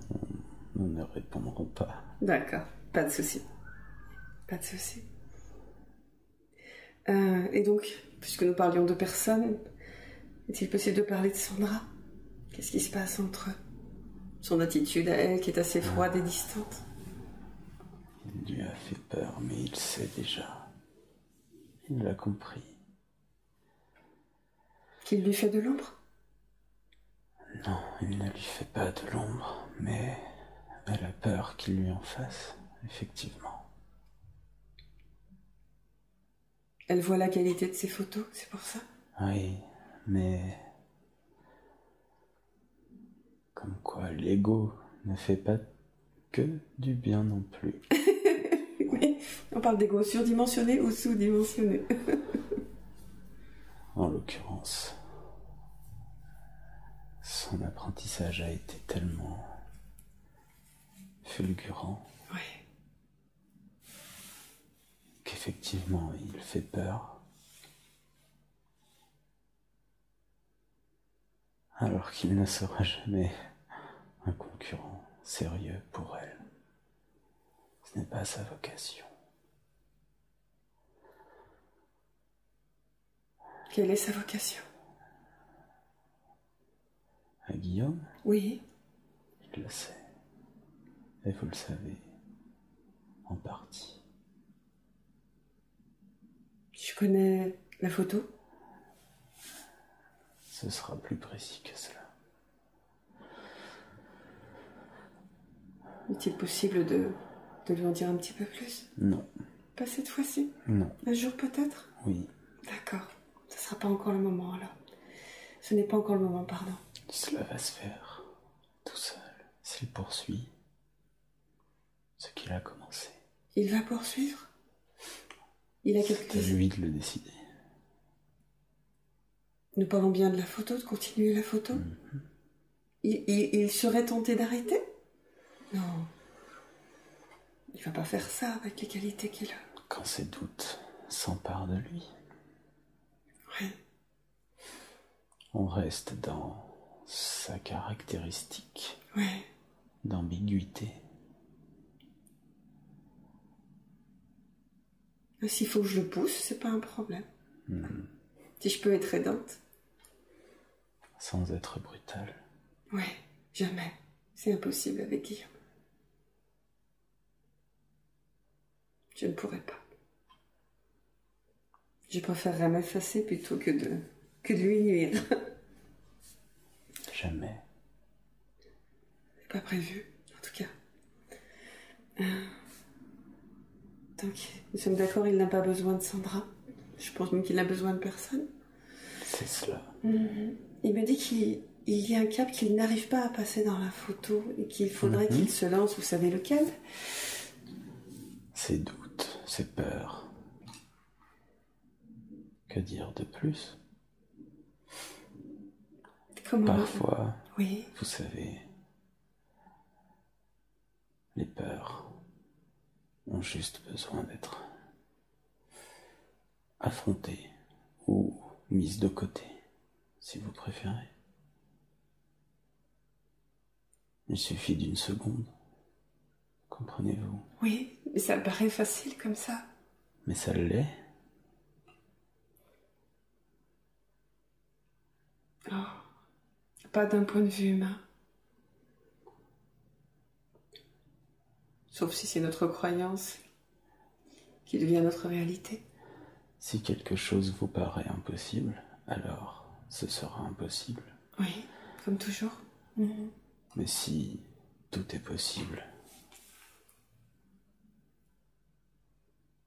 nous ne répondrons pas. D'accord, pas de souci. Pas de souci. Et donc, puisque nous parlions de personnes, est-il possible de parler de Sandra? Qu'est-ce qui se passe entre eux? Son attitude à elle qui est assez froide et distante. Il lui a fait peur, mais il sait déjà. Il l'a compris. Qu'il lui fait de l'ombre? Non, il ne lui fait pas de l'ombre, mais elle a peur qu'il lui en fasse, effectivement. Elle voit la qualité de ses photos, c'est pour ça? Oui, mais... Comme quoi, l'ego ne fait pas que du bien non plus. Oui, on parle d'ego surdimensionné ou sous-dimensionné. En l'occurrence, son apprentissage a été tellement fulgurant qu'effectivement il fait peur, alors qu'il ne sera jamais un concurrent sérieux pour elle. Ce n'est pas sa vocation. Quelle est sa vocation? À Guillaume? Oui. Il le sait. Et vous le savez, en partie. Je connais la photo. Ce sera plus précis que cela. Est-il possible de lui en dire un petit peu plus? Non. Pas cette fois-ci? Non. Un jour peut-être? Oui. D'accord. Ce ne sera pas encore le moment alors. Ce n'est pas encore le moment, pardon. Cela va se faire tout seul s'il poursuit ce qu'il a commencé. Il va poursuivre? Il a quelque chose. C'est à lui de le décider. Nous parlons bien de la photo, de continuer la photo. Il serait tenté d'arrêter? Non. Il va pas faire ça avec les qualités qu'il a. Quand ses doutes s'emparent de lui. Oui. On reste dans sa caractéristique Ouais. d'ambiguïté. S'il faut que je le pousse, c'est pas un problème. Si je peux être aidante. Sans être brutal. Ouais, jamais. C'est impossible avec Guillaume. Je ne pourrais pas. Je préférerais m'effacer plutôt que de lui nuire. Jamais. C'est pas prévu, en tout cas. Donc, nous sommes d'accord, il n'a pas besoin de Sandra. Je pense même qu'il n'a besoin de personne. C'est cela. Il me dit qu'il y a un cap qu'il n'arrive pas à passer dans la photo et qu'il faudrait qu'il se lance, vous savez lequel? Ses doutes, ses peurs. Que dire de plus? Comment? Parfois, oui. Vous savez, les peurs ont juste besoin d'être affrontées ou mises de côté, si vous préférez. Il suffit d'une seconde, comprenez-vous? Oui, mais ça paraît facile comme ça. Mais ça l'est. Oh, pas d'un point de vue humain. Sauf si c'est notre croyance qui devient notre réalité. Si quelque chose vous paraît impossible, alors ce sera impossible. Oui, comme toujours. Mais si tout est possible,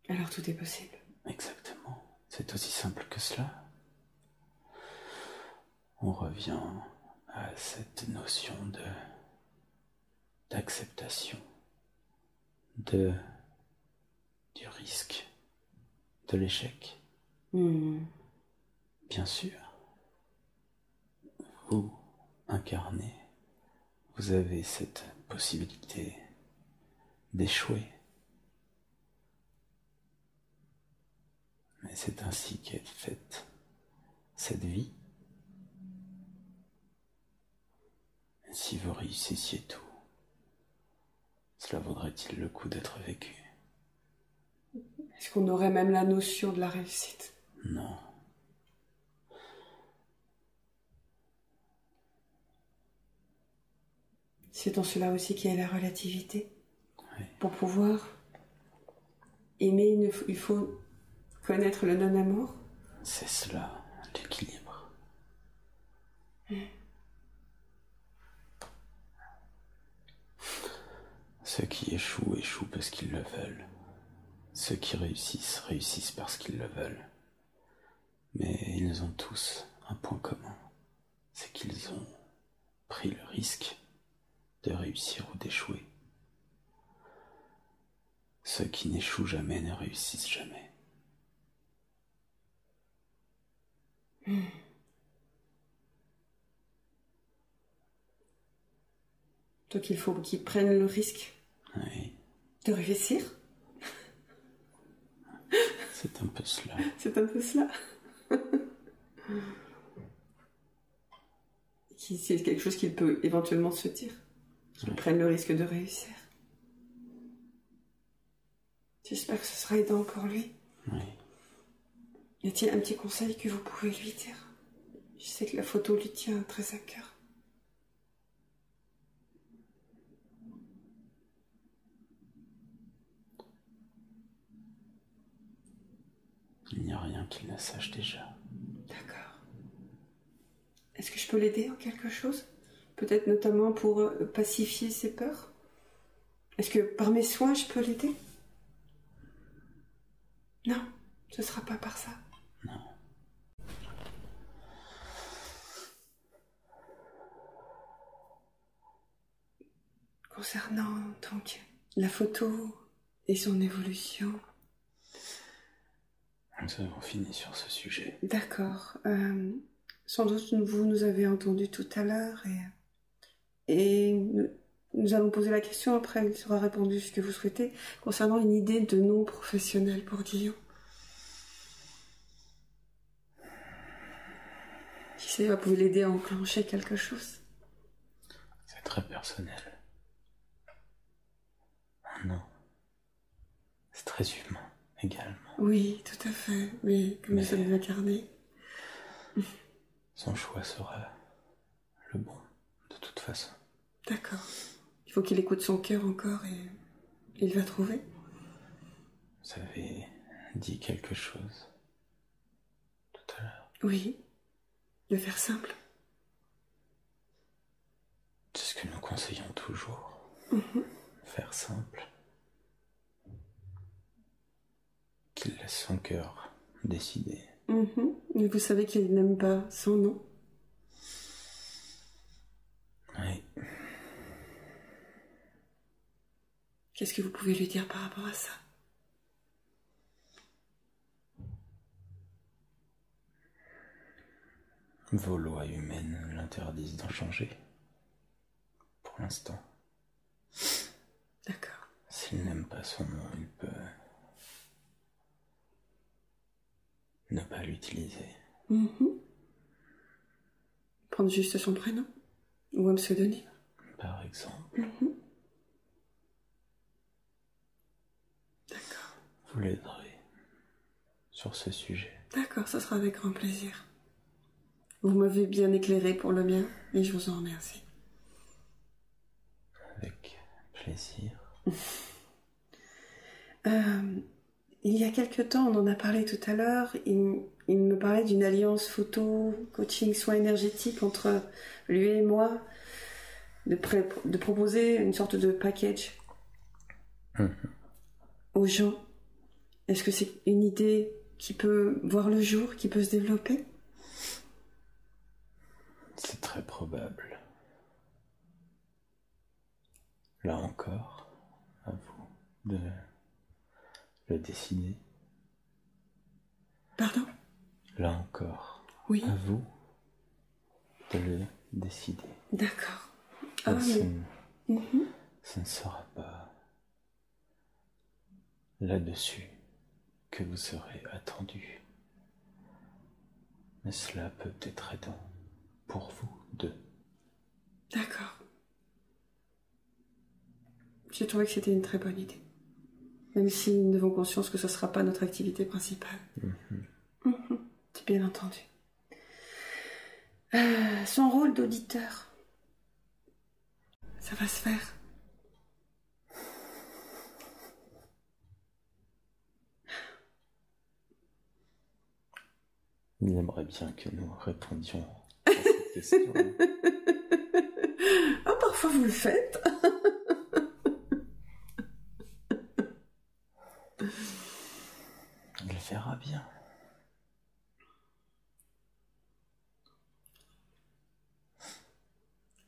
alors tout est possible. exactement, c'est aussi simple que cela. On revient à cette notion d'acceptation, du risque, de l'échec. Bien sûr, vous incarnez, vous avez cette possibilité d'échouer. Mais c'est ainsi qu'est faite cette vie. Et si vous réussissiez tout, cela vaudrait-il le coup d'être vécu? Est-ce qu'on aurait même la notion de la réussite? Non. C'est en cela aussi qu'il y a la relativité. Oui. Pour pouvoir aimer, il faut connaître le non-amour. C'est cela, l'équilibre. Ceux qui échouent, échouent parce qu'ils le veulent. Ceux qui réussissent, réussissent parce qu'ils le veulent. Mais ils ont tous un point commun, c'est qu'ils ont pris le risque de réussir ou d'échouer. Ceux qui n'échouent jamais ne réussissent jamais. Donc il faut qu'ils prennent le risque Oui, de réussir. c'est un peu cela. C'est un peu cela. C'est quelque chose qu'il peut éventuellement se dire. Qu'ils prennent le risque de réussir. J'espère que ce sera aidant pour lui. Oui. Y a-t-il un petit conseil que vous pouvez lui dire? Je sais que la photo lui tient très à cœur. Il n'y a rien qu'il ne sache déjà. D'accord. Est-ce que je peux l'aider en quelque chose? Peut-être notamment pour pacifier ses peurs? Est-ce que par mes soins, je peux l'aider? Non, ce ne sera pas par ça. Non. Concernant donc la photo et son évolution. Nous avons fini sur ce sujet. D'accord. Sans doute vous nous avez entendu tout à l'heure et nous allons poser la question, après il sera répondu ce que vous souhaitez, concernant une idée de nom professionnel pour Guillaume. Qui sait, vous pouvez l'aider à enclencher quelque chose. C'est très personnel. Non. C'est très humain également. Oui, tout à fait. Oui, comme nous sommes incarnés. Son choix sera le bon, de toute façon. D'accord. Il faut qu'il écoute son cœur encore et il va trouver. Vous avez dit quelque chose tout à l'heure. Oui, de faire simple. C'est ce que nous conseillons toujours. Faire simple. Qu'il laisse son cœur décider. Mais vous savez qu'il n'aime pas son nom. Oui. Qu'est-ce que vous pouvez lui dire par rapport à ça? Vos lois humaines l'interdisent d'en changer. Pour l'instant. D'accord. S'il n'aime pas son nom, il peut ne pas l'utiliser. Prendre juste son prénom ou un pseudonyme. Par exemple. D'accord. Vous l'aiderez sur ce sujet. D'accord, ça sera avec grand plaisir. Vous m'avez bien éclairé pour le mien et je vous en remercie. Avec plaisir. Il y a quelque temps, on en a parlé tout à l'heure, il me parlait d'une alliance photo, coaching, soins énergétiques entre lui et moi, de proposer une sorte de package aux gens. Est-ce que c'est une idée qui peut voir le jour, qui peut se développer? C'est très probable. Là encore, à vous de le décider. Pardon? Là encore, oui. À vous de le décider. D'accord. Ce ne sera pas là-dessus que vous serez attendu. Mais cela peut être aidant pour vous deux. D'accord. J'ai trouvé que c'était une très bonne idée. Même si nous avons conscience que ce ne sera pas notre activité principale. C'est bien entendu. Son rôle d'auditeur, ça va se faire. Il aimerait bien que nous répondions à cette question. Ah, parfois vous le faites. Il verra bien.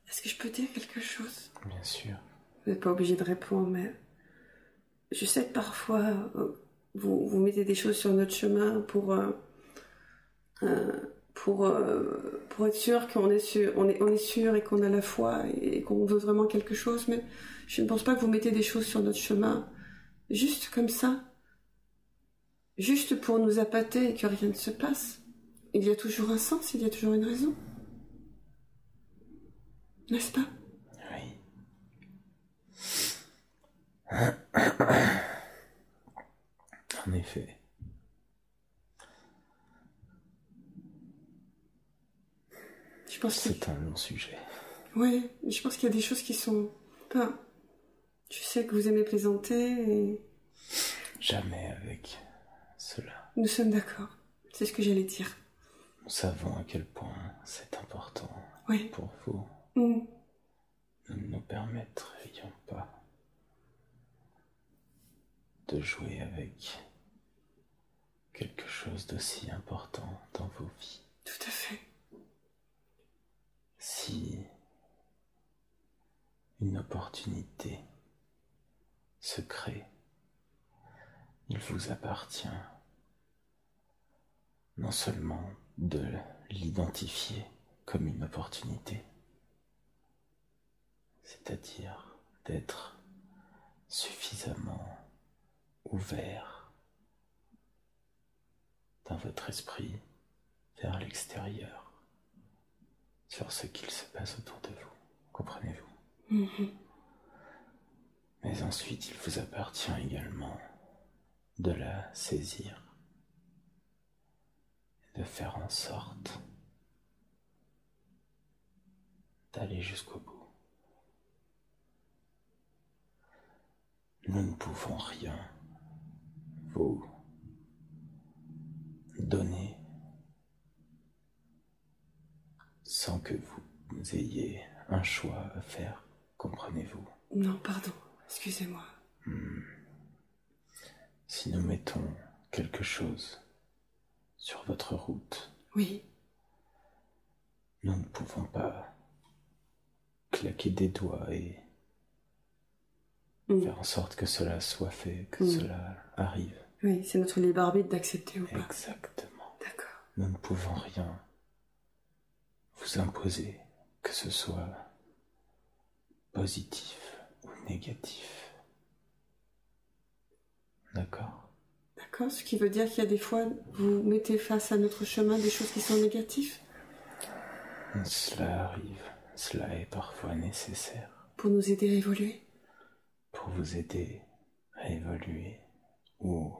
Est-ce que je peux dire quelque chose? Bien sûr. Vous n'êtes pas obligé de répondre, mais je sais que parfois vous mettez des choses sur notre chemin pour être sûr qu'on est sûr, on est sûr et qu'on a la foi et qu'on veut vraiment quelque chose, mais je ne pense pas que vous mettez des choses sur notre chemin juste comme ça, juste pour nous appâter et que rien ne se passe. Il y a toujours un sens, il y a toujours une raison. N'est-ce pas? Oui. En effet. Je pense c'est un long sujet. Oui, je pense qu'il y a des choses qui sont... Enfin, je sais que vous aimez plaisanter et... Jamais avec cela. Nous sommes d'accord. C'est ce que j'allais dire. Nous savons à quel point c'est important pour vous. Nous ne nous permettrions pas de jouer avec quelque chose d'aussi important dans vos vies. Tout à fait. Si une opportunité se crée, il vous appartient non seulement de l'identifier comme une opportunité, c'est-à-dire d'être suffisamment ouvert dans votre esprit vers l'extérieur sur ce qu'il se passe autour de vous, comprenez-vous? Mais ensuite, il vous appartient également de la saisir et de faire en sorte d'aller jusqu'au bout. Nous ne pouvons rien vous donner sans que vous ayez un choix à faire, comprenez-vous? Non, pardon, excusez-moi. Si nous mettons quelque chose sur votre route. Oui. Nous ne pouvons pas claquer des doigts et faire en sorte que cela soit fait, que cela arrive. Oui, c'est notre libre arbitre d'accepter ou pas. Exactement. D'accord. Nous ne pouvons rien vous imposer, que ce soit positif ou négatif. D'accord? D'accord, ce qui veut dire qu'il y a des fois, vous mettez face à notre chemin des choses qui sont négatives? Cela arrive, cela est parfois nécessaire. Pour nous aider à évoluer? Pour vous aider à évoluer ou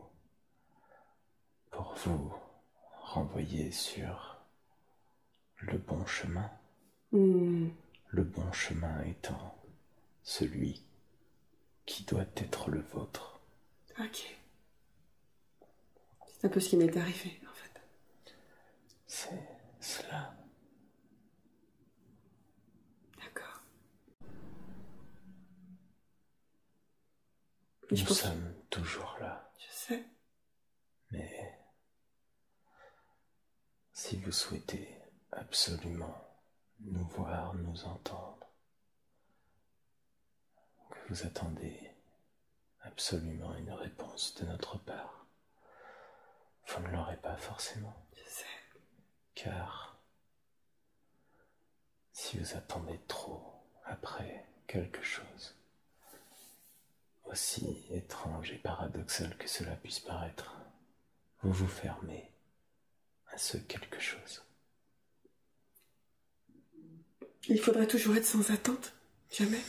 pour vous renvoyer sur le bon chemin. Le bon chemin étant celui qui doit être le vôtre. Ok. C'est un peu ce qui m'est arrivé, en fait. C'est cela. D'accord. Nous sommes toujours là. Je sais. Mais si vous souhaitez absolument nous voir, nous entendre, que vous attendez absolument une réponse de notre part, vous ne l'aurez pas forcément. Je sais. Car si vous attendez trop après quelque chose, aussi étrange et paradoxal que cela puisse paraître, vous vous fermez à ce quelque chose. Il faudrait toujours être sans attente? Jamais?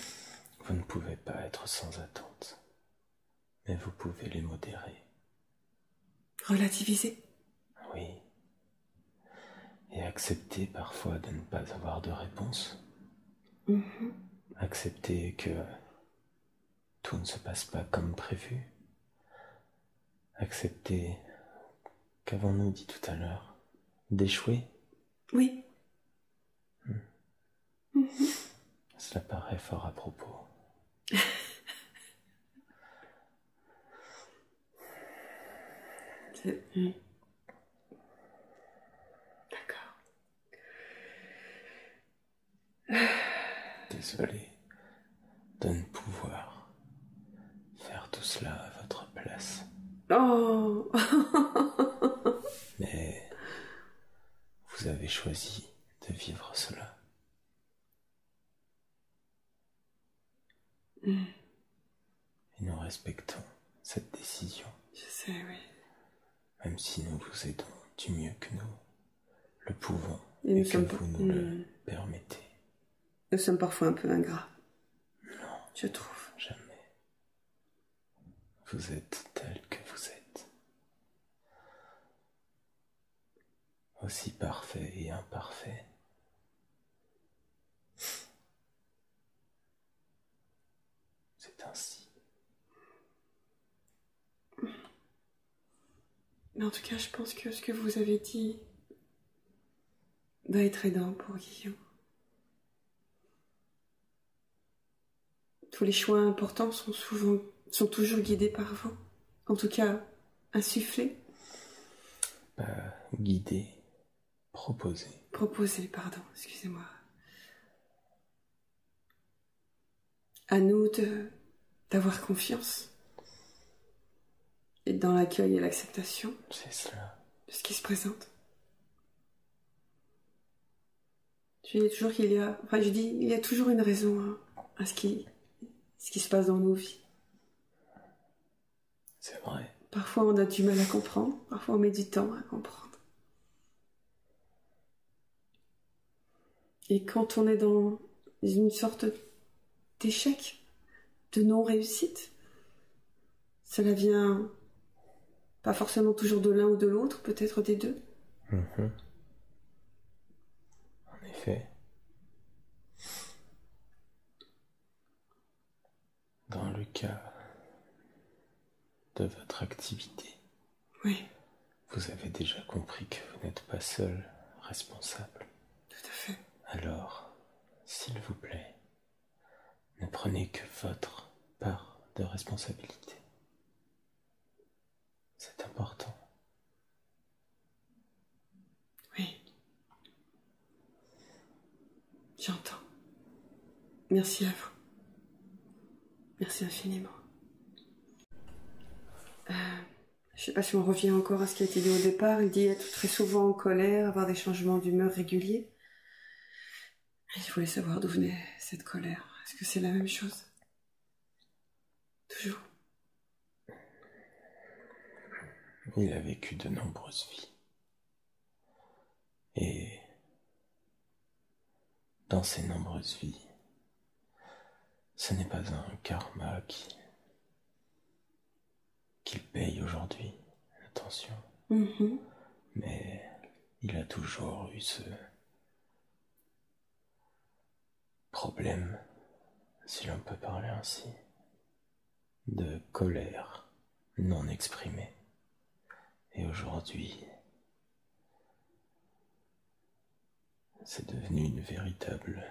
Vous ne pouvez pas être sans attente, mais vous pouvez les modérer. Relativiser? Oui. Et accepter parfois de ne pas avoir de réponse. Accepter que tout ne se passe pas comme prévu. Accepter, qu'avons-nous dit tout à l'heure, d'échouer? Oui. Cela paraît fort à propos. D'accord. Désolé de ne pouvoir faire tout cela à votre place. Oh. Mais vous avez choisi de vivre cela. Et nous respectons cette décision. Je sais, oui. Même si nous vous aidons du mieux que nous le pouvons Et que vous nous le permettez. Nous sommes parfois un peu ingrats. Non, je trouve. Jamais. Vous êtes tel que vous êtes. Aussi parfait et imparfait. C'est ainsi. Mais en tout cas, je pense que ce que vous avez dit va être aidant pour Guillaume. Tous les choix importants sont toujours guidés par vous. En tout cas, insufflés. Guidé, proposé. Proposés, pardon, excusez-moi. À nous d'avoir confiance. Et dans l'accueil et l'acceptation. C'est cela. De ce qui se présente. Je dis toujours qu'il y a... Enfin, je dis, il y a toujours une raison à ce qui se passe dans nos vies. C'est vrai. Parfois, on a du mal à comprendre. Parfois, on met du temps à comprendre. Et quand on est dans une sorte d'échec, de non-réussite, cela vient pas forcément toujours de l'un ou de l'autre, peut-être des deux. En effet. Dans le cas de votre activité, oui, vous avez déjà compris que vous n'êtes pas seul responsable. Tout à fait. Alors, s'il vous plaît, ne prenez que votre part de responsabilité. C'est important. J'entends. Merci à vous. Merci infiniment. Je sais pas si on revient encore à ce qui a été dit au départ. Il dit être très souvent en colère, avoir des changements d'humeur réguliers. Et je voulais savoir d'où venait cette colère. Est-ce que c'est la même chose? Toujours. Il a vécu de nombreuses vies. Et dans ces nombreuses vies, ce n'est pas un karma qu'il paye aujourd'hui, attention. Mais il a toujours eu ce problème, si l'on peut parler ainsi, de colère non exprimée. Et aujourd'hui, c'est devenu une véritable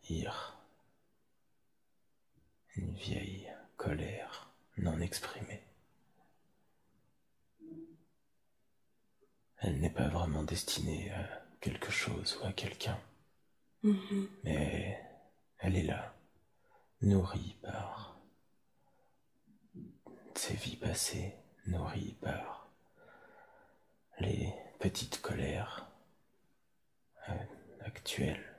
ire, une vieille colère non exprimée. Elle n'est pas vraiment destinée à quelque chose ou à quelqu'un, mais elle est là, nourrie par ses vies passées, nourrie par les petites colères actuelles.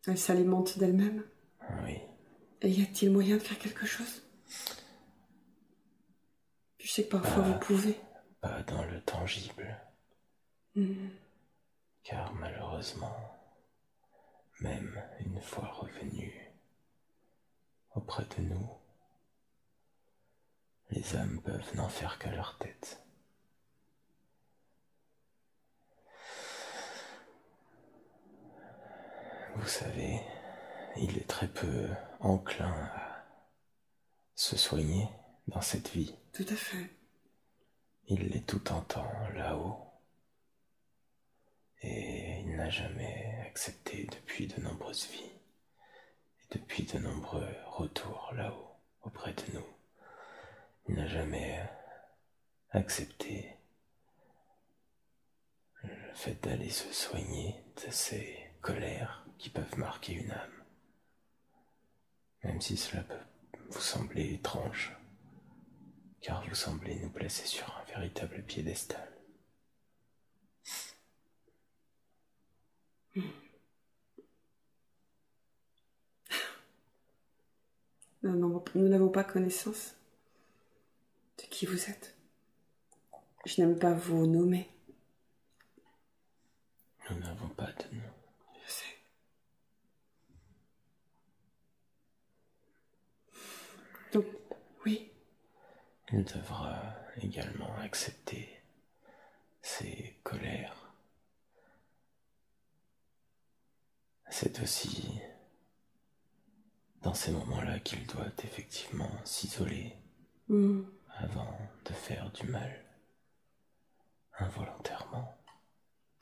Elle s'alimente d'elle-même. Oui. Et y a-t-il moyen de faire quelque chose? Je sais que parfois vous pouvez. Pas dans le tangible. Car malheureusement, même une fois revenu auprès de nous, les âmes peuvent n'en faire qu'à leur tête. Vous savez, il est très peu enclin à se soigner dans cette vie. Tout à fait. Il l'est tout en temps là-haut. Et il n'a jamais accepté depuis de nombreuses vies et depuis de nombreux retours là-haut auprès de nous. Il n'a jamais accepté le fait d'aller se soigner de ces colères qui peuvent marquer une âme. Même si cela peut vous sembler étrange, car vous semblez nous placer sur un véritable piédestal. Nous n'avons pas connaissance de qui vous êtes. Je n'aime pas vous nommer. Nous n'avons pas de nom. Je sais. Donc, oui. Il devra également accepter ses colères. C'est aussi dans ces moments-là qu'il doit effectivement s'isoler avant de faire du mal involontairement.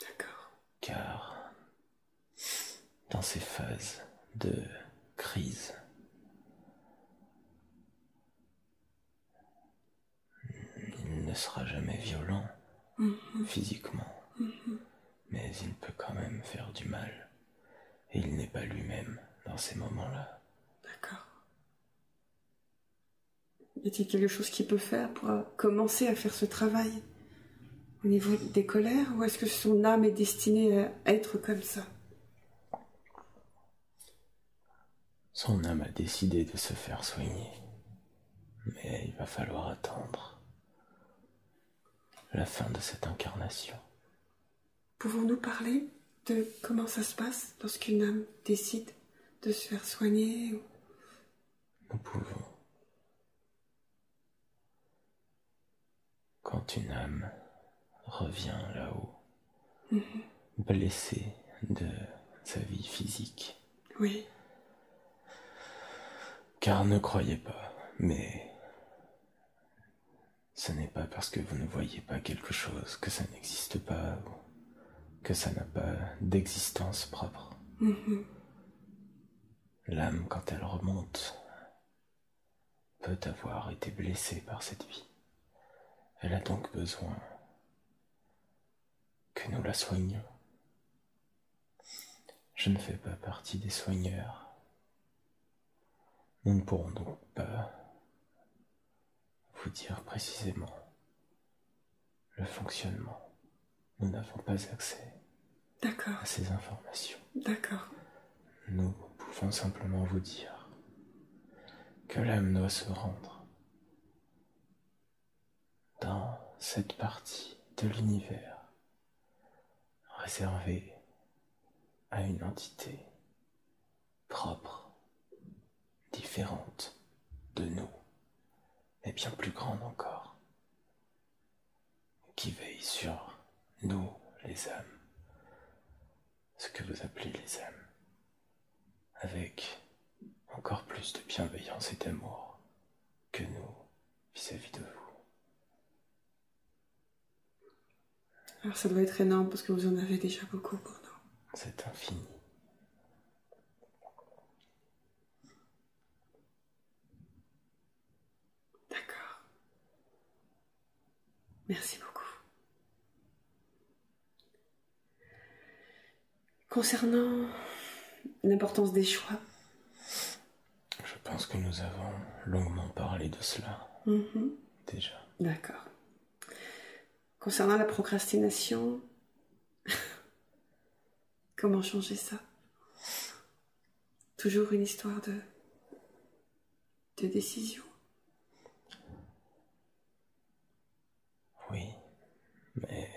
D'accord. Car dans ces phases de crise, il ne sera jamais violent physiquement, mais il peut quand même faire du mal. Et il n'est pas lui-même dans ces moments-là. D'accord. Y a-t-il quelque chose qu'il peut faire pour commencer à faire ce travail au niveau des colères, ou est-ce que son âme est destinée à être comme ça? Son âme a décidé de se faire soigner, mais il va falloir attendre la fin de cette incarnation. Pouvons-nous parler de comment ça se passe lorsqu'une âme décide de se faire soigner ou... Nous pouvons. Quand une âme revient là-haut, blessée de sa vie physique. Oui. Car ne croyez pas, mais ce n'est pas parce que vous ne voyez pas quelque chose que ça n'existe pas ou que ça n'a pas d'existence propre. L'âme, quand elle remonte, peut avoir été blessée par cette vie. Elle a donc besoin que nous la soignions. Je ne fais pas partie des soigneurs. Nous ne pourrons donc pas vous dire précisément le fonctionnement. Nous n'avons pas accès D'accord. à ces informations. D'accord. Nous pouvons simplement vous dire que l'âme doit se rendre dans cette partie de l'univers réservée à une entité propre, différente de nous, et bien plus grande encore, qui veille sur nous, les âmes, ce que vous appelez les âmes, avec encore plus de bienveillance et d'amour que nous vis-à-vis de vous. Alors ça doit être énorme parce que vous en avez déjà beaucoup pour nous. C'est infini. D'accord. Merci beaucoup. Concernant l'importance des choix. Je pense que nous avons longuement parlé de cela, déjà. D'accord. Concernant la procrastination, comment changer ça? Toujours une histoire de décision. Oui, mais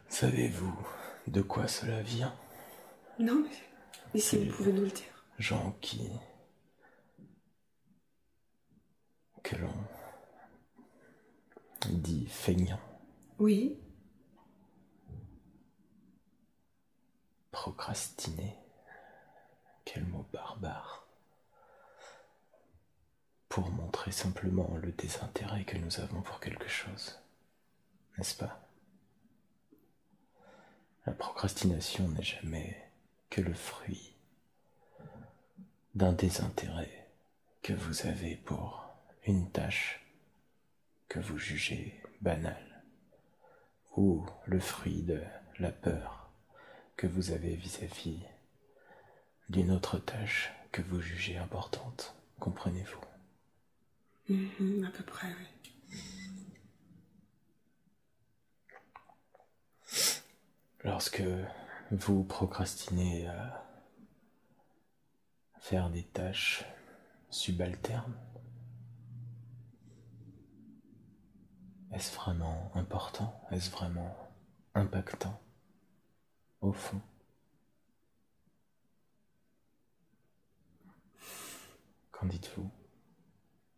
savez-vous de quoi cela vient? Non, mais si vous pouvez nous le dire. Gens que l'on dit feignants. Oui. Procrastiner. Quel mot barbare. Pour montrer simplement le désintérêt que nous avons pour quelque chose. N'est-ce pas? La procrastination n'est jamais que le fruit d'un désintérêt que vous avez pour une tâche que vous jugez banale, ou le fruit de la peur que vous avez vis-à-vis d'une autre tâche que vous jugez importante. Comprenez-vous? À peu près, oui. Lorsque vous procrastinez à faire des tâches subalternes, est-ce vraiment important? Est-ce vraiment impactant au fond? Qu'en dites-vous?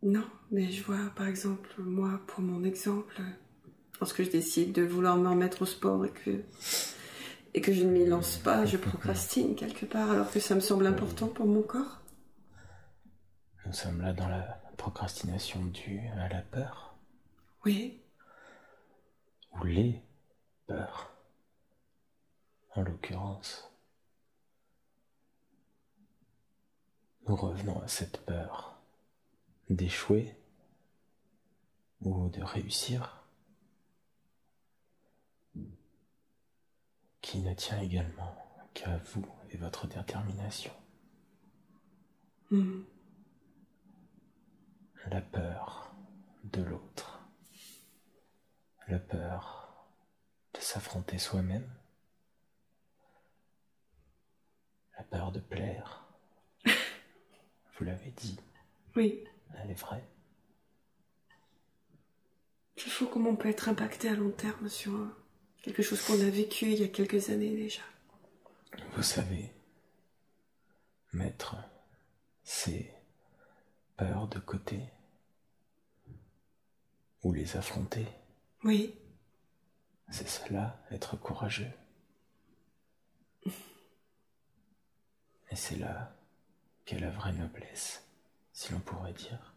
Non, mais je vois par exemple, moi, pour mon exemple, lorsque je décide de vouloir me remettre au sport et que je ne m'y lance pas, je procrastine quelque part alors que ça me semble important pour mon corps. Nous sommes là dans la procrastination due à la peur. Oui. Ou les peurs, en l'occurrence. Nous revenons à cette peur d'échouer ou de réussir, qui ne tient également qu'à vous et votre détermination. La peur de l'autre, la peur de s'affronter soi-même, la peur de plaire. Vous l'avez dit. Oui. Elle est vraie. C'est fou comment on peut être impacté à long terme sur quelque chose qu'on a vécu il y a quelques années déjà. Vous savez, mettre ces peurs de côté ou les affronter. Oui. C'est cela, être courageux. Et c'est là qu'est la vraie noblesse, si l'on pourrait dire.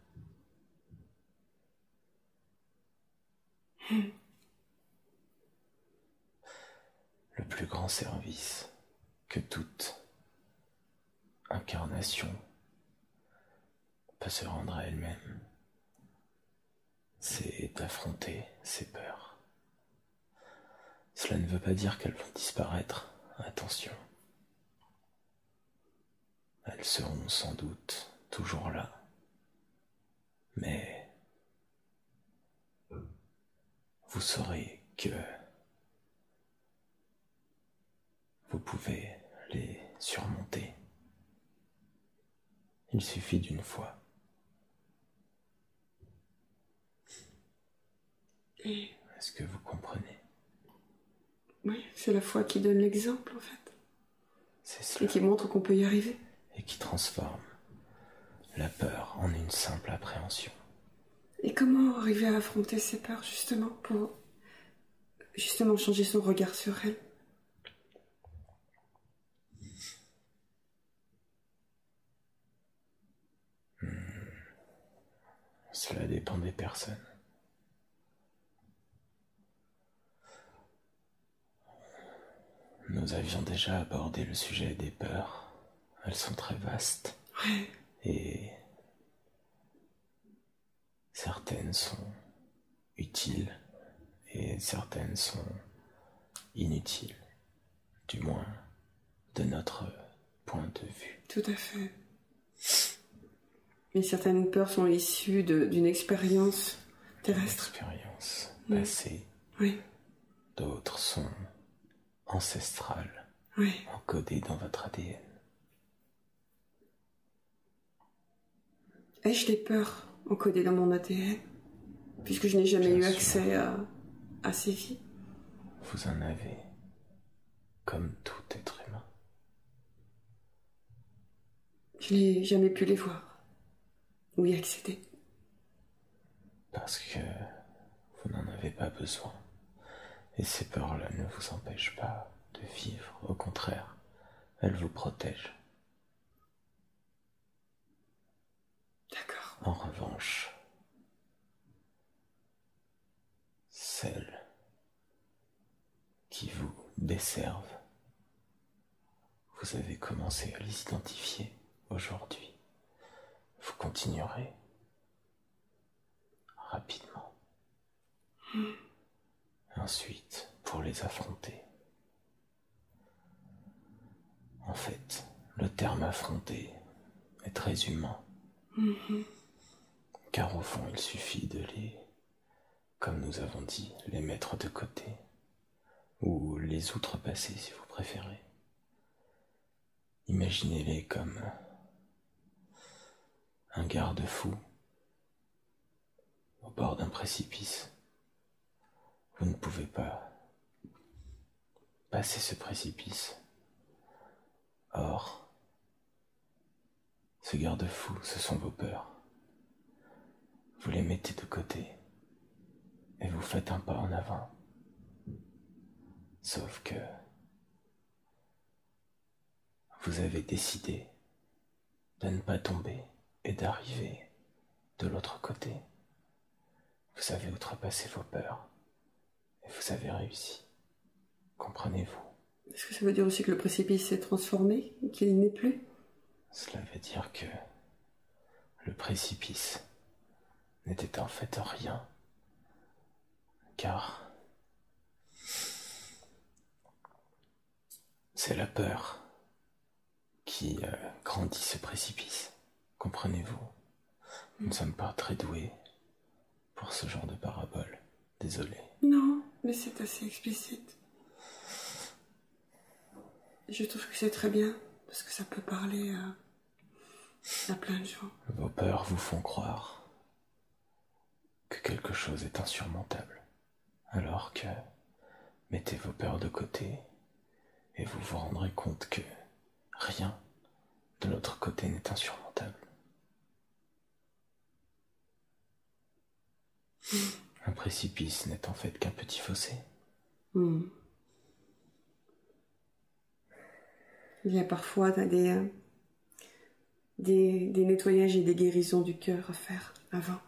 Le plus grand service que toute incarnation peut se rendre à elle-même, c'est d'affronter ses peurs. Cela ne veut pas dire qu'elles vont disparaître attention. Elles seront sans doute toujours là, mais vous saurez que vous pouvez les surmonter. Il suffit d'une fois. Et Est-ce que vous comprenez? oui, c'est la foi qui donne l'exemple en fait. C'est cela. Et qui montre qu'on peut y arriver. Et qui transforme la peur en une simple appréhension. Et comment arriver à affronter ces peurs justement pour justement changer son regard sur elles? Cela dépend des personnes. Nous avions déjà abordé le sujet des peurs. Elles sont très vastes. Ouais. Et certaines sont utiles et certaines sont inutiles, du moins de notre point de vue. Tout à fait. Mais certaines peurs sont issues d'une expérience terrestre. Expérience passée. Oui. D'autres sont ancestrales, Oui. encodées dans votre ADN. Ai-je des peurs encodées dans mon ADN, puisque je n'ai jamais eu accès à ces vies? Vous en avez, comme tout être humain. Je n'ai jamais pu les voir ou y accéder. Parce que vous n'en avez pas besoin. Et ces peurs-là ne vous empêchent pas de vivre. Au contraire, elles vous protègent. D'accord. En revanche, celles qui vous desservent, vous avez commencé à les identifier aujourd'hui. Vous continuerez rapidement. Ensuite, pour les affronter. En fait, le terme affronter est très humain. Car au fond, il suffit de les, comme nous avons dit, les mettre de côté, ou les outrepasser si vous préférez. Imaginez-les comme un garde-fou au bord d'un précipice. Vous ne pouvez pas passer ce précipice. Or, ce garde-fou, ce sont vos peurs. Vous les mettez de côté et vous faites un pas en avant. Sauf que vous avez décidé de ne pas tomber et d'arriver de l'autre côté. Vous avez outrepassé vos peurs et vous avez réussi. Comprenez-vous? Est-ce que ça veut dire aussi que le précipice s'est transformé, qu'il n'est plus? Cela veut dire que le précipice n'était en fait rien, car c'est la peur qui grandit ce précipice. Comprenez-vous? Nous ne sommes pas très doués pour ce genre de parabole. Désolé. Non, mais c'est assez explicite. Je trouve que c'est très bien, parce que ça peut parler à plein de gens. Vos peurs vous font croire que quelque chose est insurmontable, alors que mettez vos peurs de côté et vous vous rendrez compte que rien de l'autre côté n'est insurmontable. Un précipice n'est en fait qu'un petit fossé. Il y a parfois des nettoyages et des guérisons du cœur à faire avant,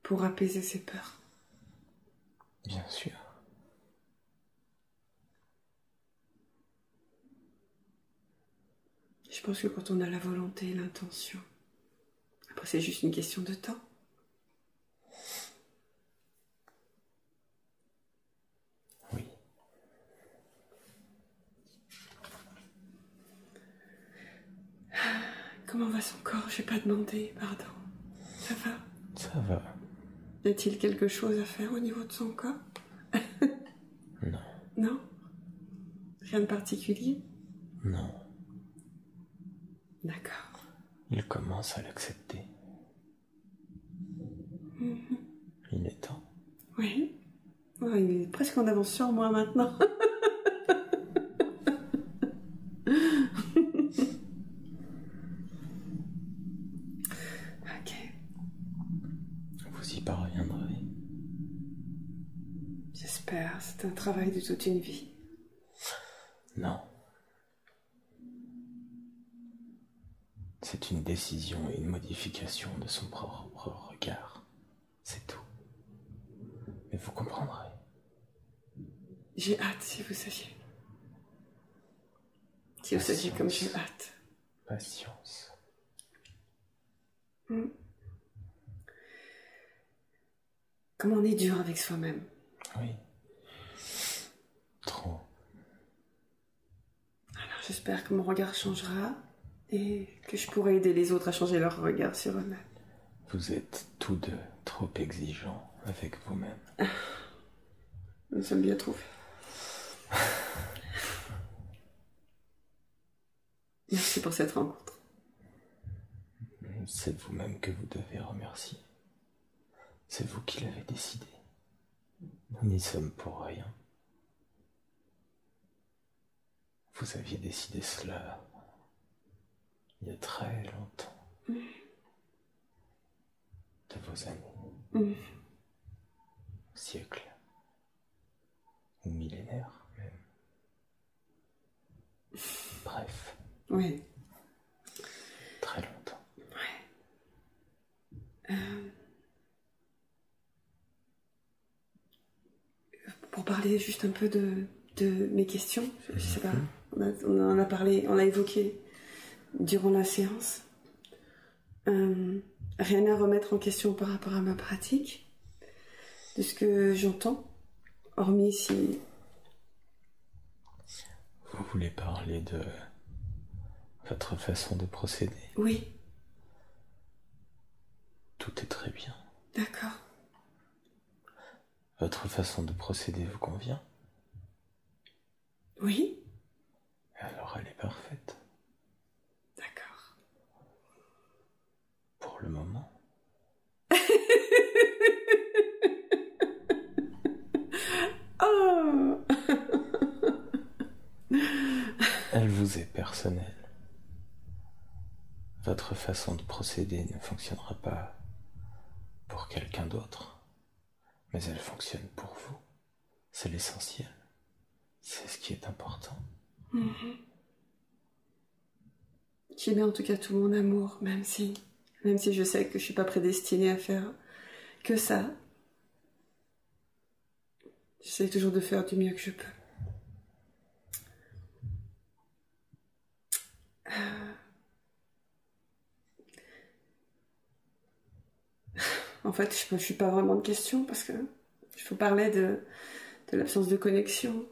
pour apaiser ses peurs. Bien sûr. Je pense que quand on a la volonté et l'intention, après c'est juste une question de temps. Oui. Comment va son corps? J'ai pas demandé, pardon. Ça va? Ça va. Y a-t-il quelque chose à faire au niveau de son corps? Non. Non? Rien de particulier? Non. D'accord. Il commence à l'accepter. Il est temps. Oui. Ouais, il est presque en avance sur moi maintenant. Ok. Vous y parviendrez. J'espère. C'est un travail de toute une vie. Non. C'est une décision et une modification de son propre regard. C'est tout. Mais vous comprendrez. J'ai hâte, si vous saviez. Si vous saviez comme j'ai hâte. Patience. Comment on est dur avec soi-même. Oui. Trop. Alors j'espère que mon regard changera et que je pourrai aider les autres à changer leur regard sur eux-mêmes. Vous êtes tous deux trop exigeants avec vous-même. Nous sommes bien trouvés. Merci pour cette rencontre. C'est vous-même que vous devez remercier. C'est vous qui l'avez décidé. Nous n'y sommes pour rien. Vous aviez décidé cela il y a très longtemps. De vos années. Siècles. Ou millénaires même. Bref. Oui. Très longtemps. Pour parler juste un peu de mes questions, je sais pas, on en a parlé, on l'a évoqué durant la séance. Rien à remettre en question par rapport à ma pratique, de ce que j'entends, hormis si... Vous voulez parler de votre façon de procéder? Oui. Tout est très bien. D'accord. Votre façon de procéder vous convient? Oui. Alors elle est parfaite. D'accord. Pour le moment. Oh. Elle vous est personnelle. Votre façon de procéder ne fonctionnera pas pour quelqu'un d'autre, mais elle fonctionne pour vous. C'est l'essentiel. C'est ce qui est important. J'ai bien en tout cas tout mon amour, même si je sais que je suis pas prédestinée à faire que ça. J'essaie toujours de faire du mieux que je peux. En fait, je ne suis pas vraiment de questions parce que il faut parler de l'absence de connexion.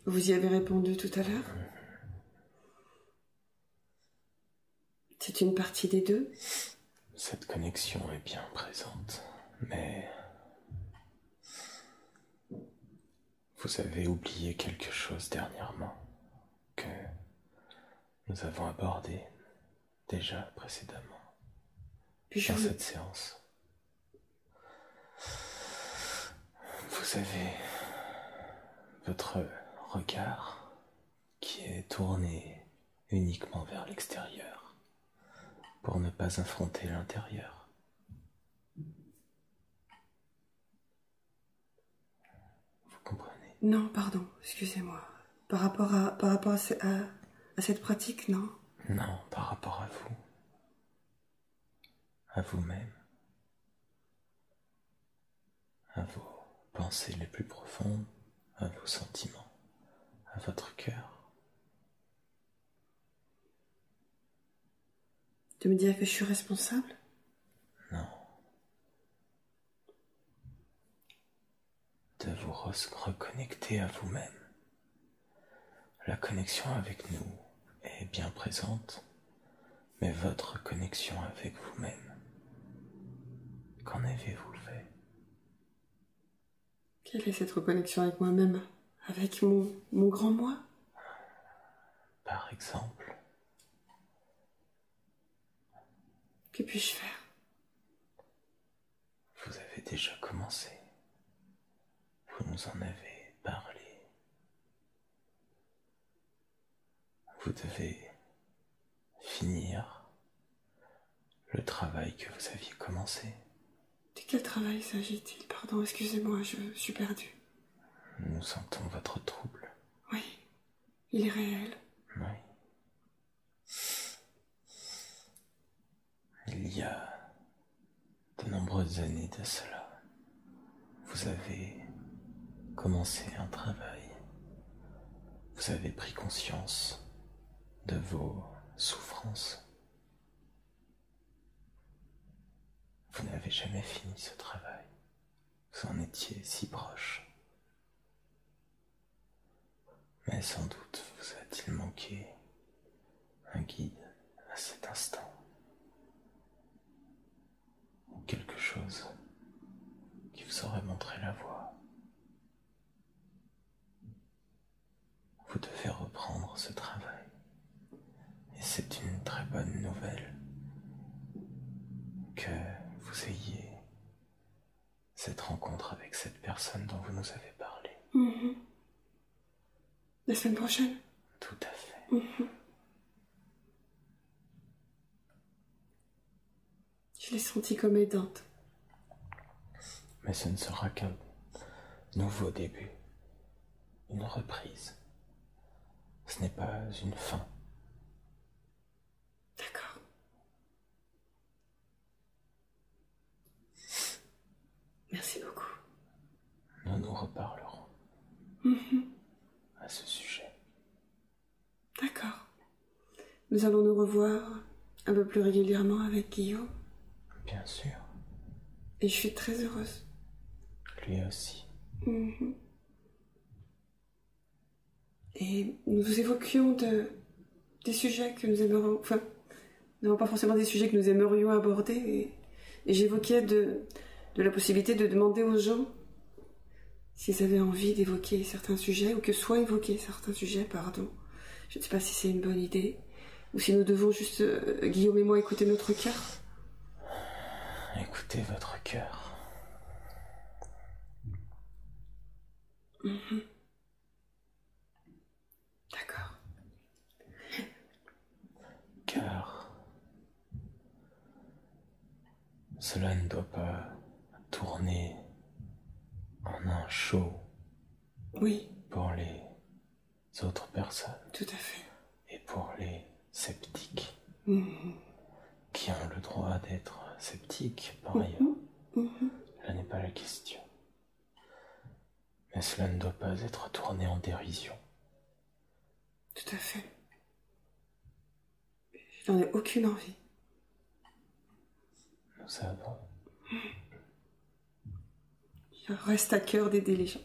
Vous y avez répondu tout à l'heure. C'est une partie des deux. Cette connexion est bien présente, mais vous avez oublié quelque chose dernièrement que nous avons abordé déjà précédemment dans cette séance. Vous avez votre regard qui est tourné uniquement vers l'extérieur pour ne pas affronter l'intérieur. Vous comprenez? Non, pardon, excusez-moi. Par rapport à cette pratique, non? Non, par rapport à vous. À vous-même. À vos pensées les plus profondes, à vos sentiments, à votre cœur. De me dire que je suis responsable? Non. De vous reconnecter à vous-même. La connexion avec nous est bien présente, mais votre connexion avec vous-même. Qu'en avez-vous fait? Quelle est cette reconnexion avec moi-même? Avec mon grand moi? Par exemple, Que puis-je faire? vous avez déjà commencé. Vous nous en avez parlé. Vous devez finir le travail que vous aviez commencé. De quel travail s'agit-il? Pardon, excusez-moi, je suis perdue. Nous sentons votre trouble. Oui, il est réel. Oui. Il y a de nombreuses années de cela, vous avez commencé un travail. Vous avez pris conscience de vos souffrances. Vous n'avez jamais fini ce travail. Vous en étiez si proche. Mais sans doute vous a-t-il manqué un guide à cet instant. Ou quelque chose qui vous aurait montré la voie. Vous devez reprendre ce travail. Et c'est une très bonne nouvelle que vous ayez cette rencontre avec cette personne dont vous nous avez parlé. La semaine prochaine? Tout à fait. Je l'ai sentie comme aidante. Mais ce ne sera qu'un nouveau début, une reprise. Ce n'est pas une fin. D'accord. Merci beaucoup. Nous nous reparlerons à ce sujet. D'accord. Nous allons nous revoir un peu plus régulièrement avec Guillaume. Bien sûr. Et je suis très heureuse. Lui aussi. Et nous évoquions des sujets que nous aimerions... Enfin, nous n'avons pas forcément des sujets que nous aimerions aborder. Et j'évoquais de la possibilité de demander aux gens s'ils avaient envie d'évoquer certains sujets, ou que soit évoquer certains sujets, pardon. Je ne sais pas si c'est une bonne idée, ou si nous devons juste, Guillaume et moi, écouter notre cœur. Écoutez votre cœur. D'accord. Car cela ne doit pas tourner en un show Oui, pour les autres personnes tout à fait. et pour les sceptiques qui ont le droit d'être sceptiques par ailleurs. Là n'est pas la question. Mais cela ne doit pas être tourné en dérision. Tout à fait. Je n'en ai aucune envie. Nous savons. Il reste à cœur d'aider les gens.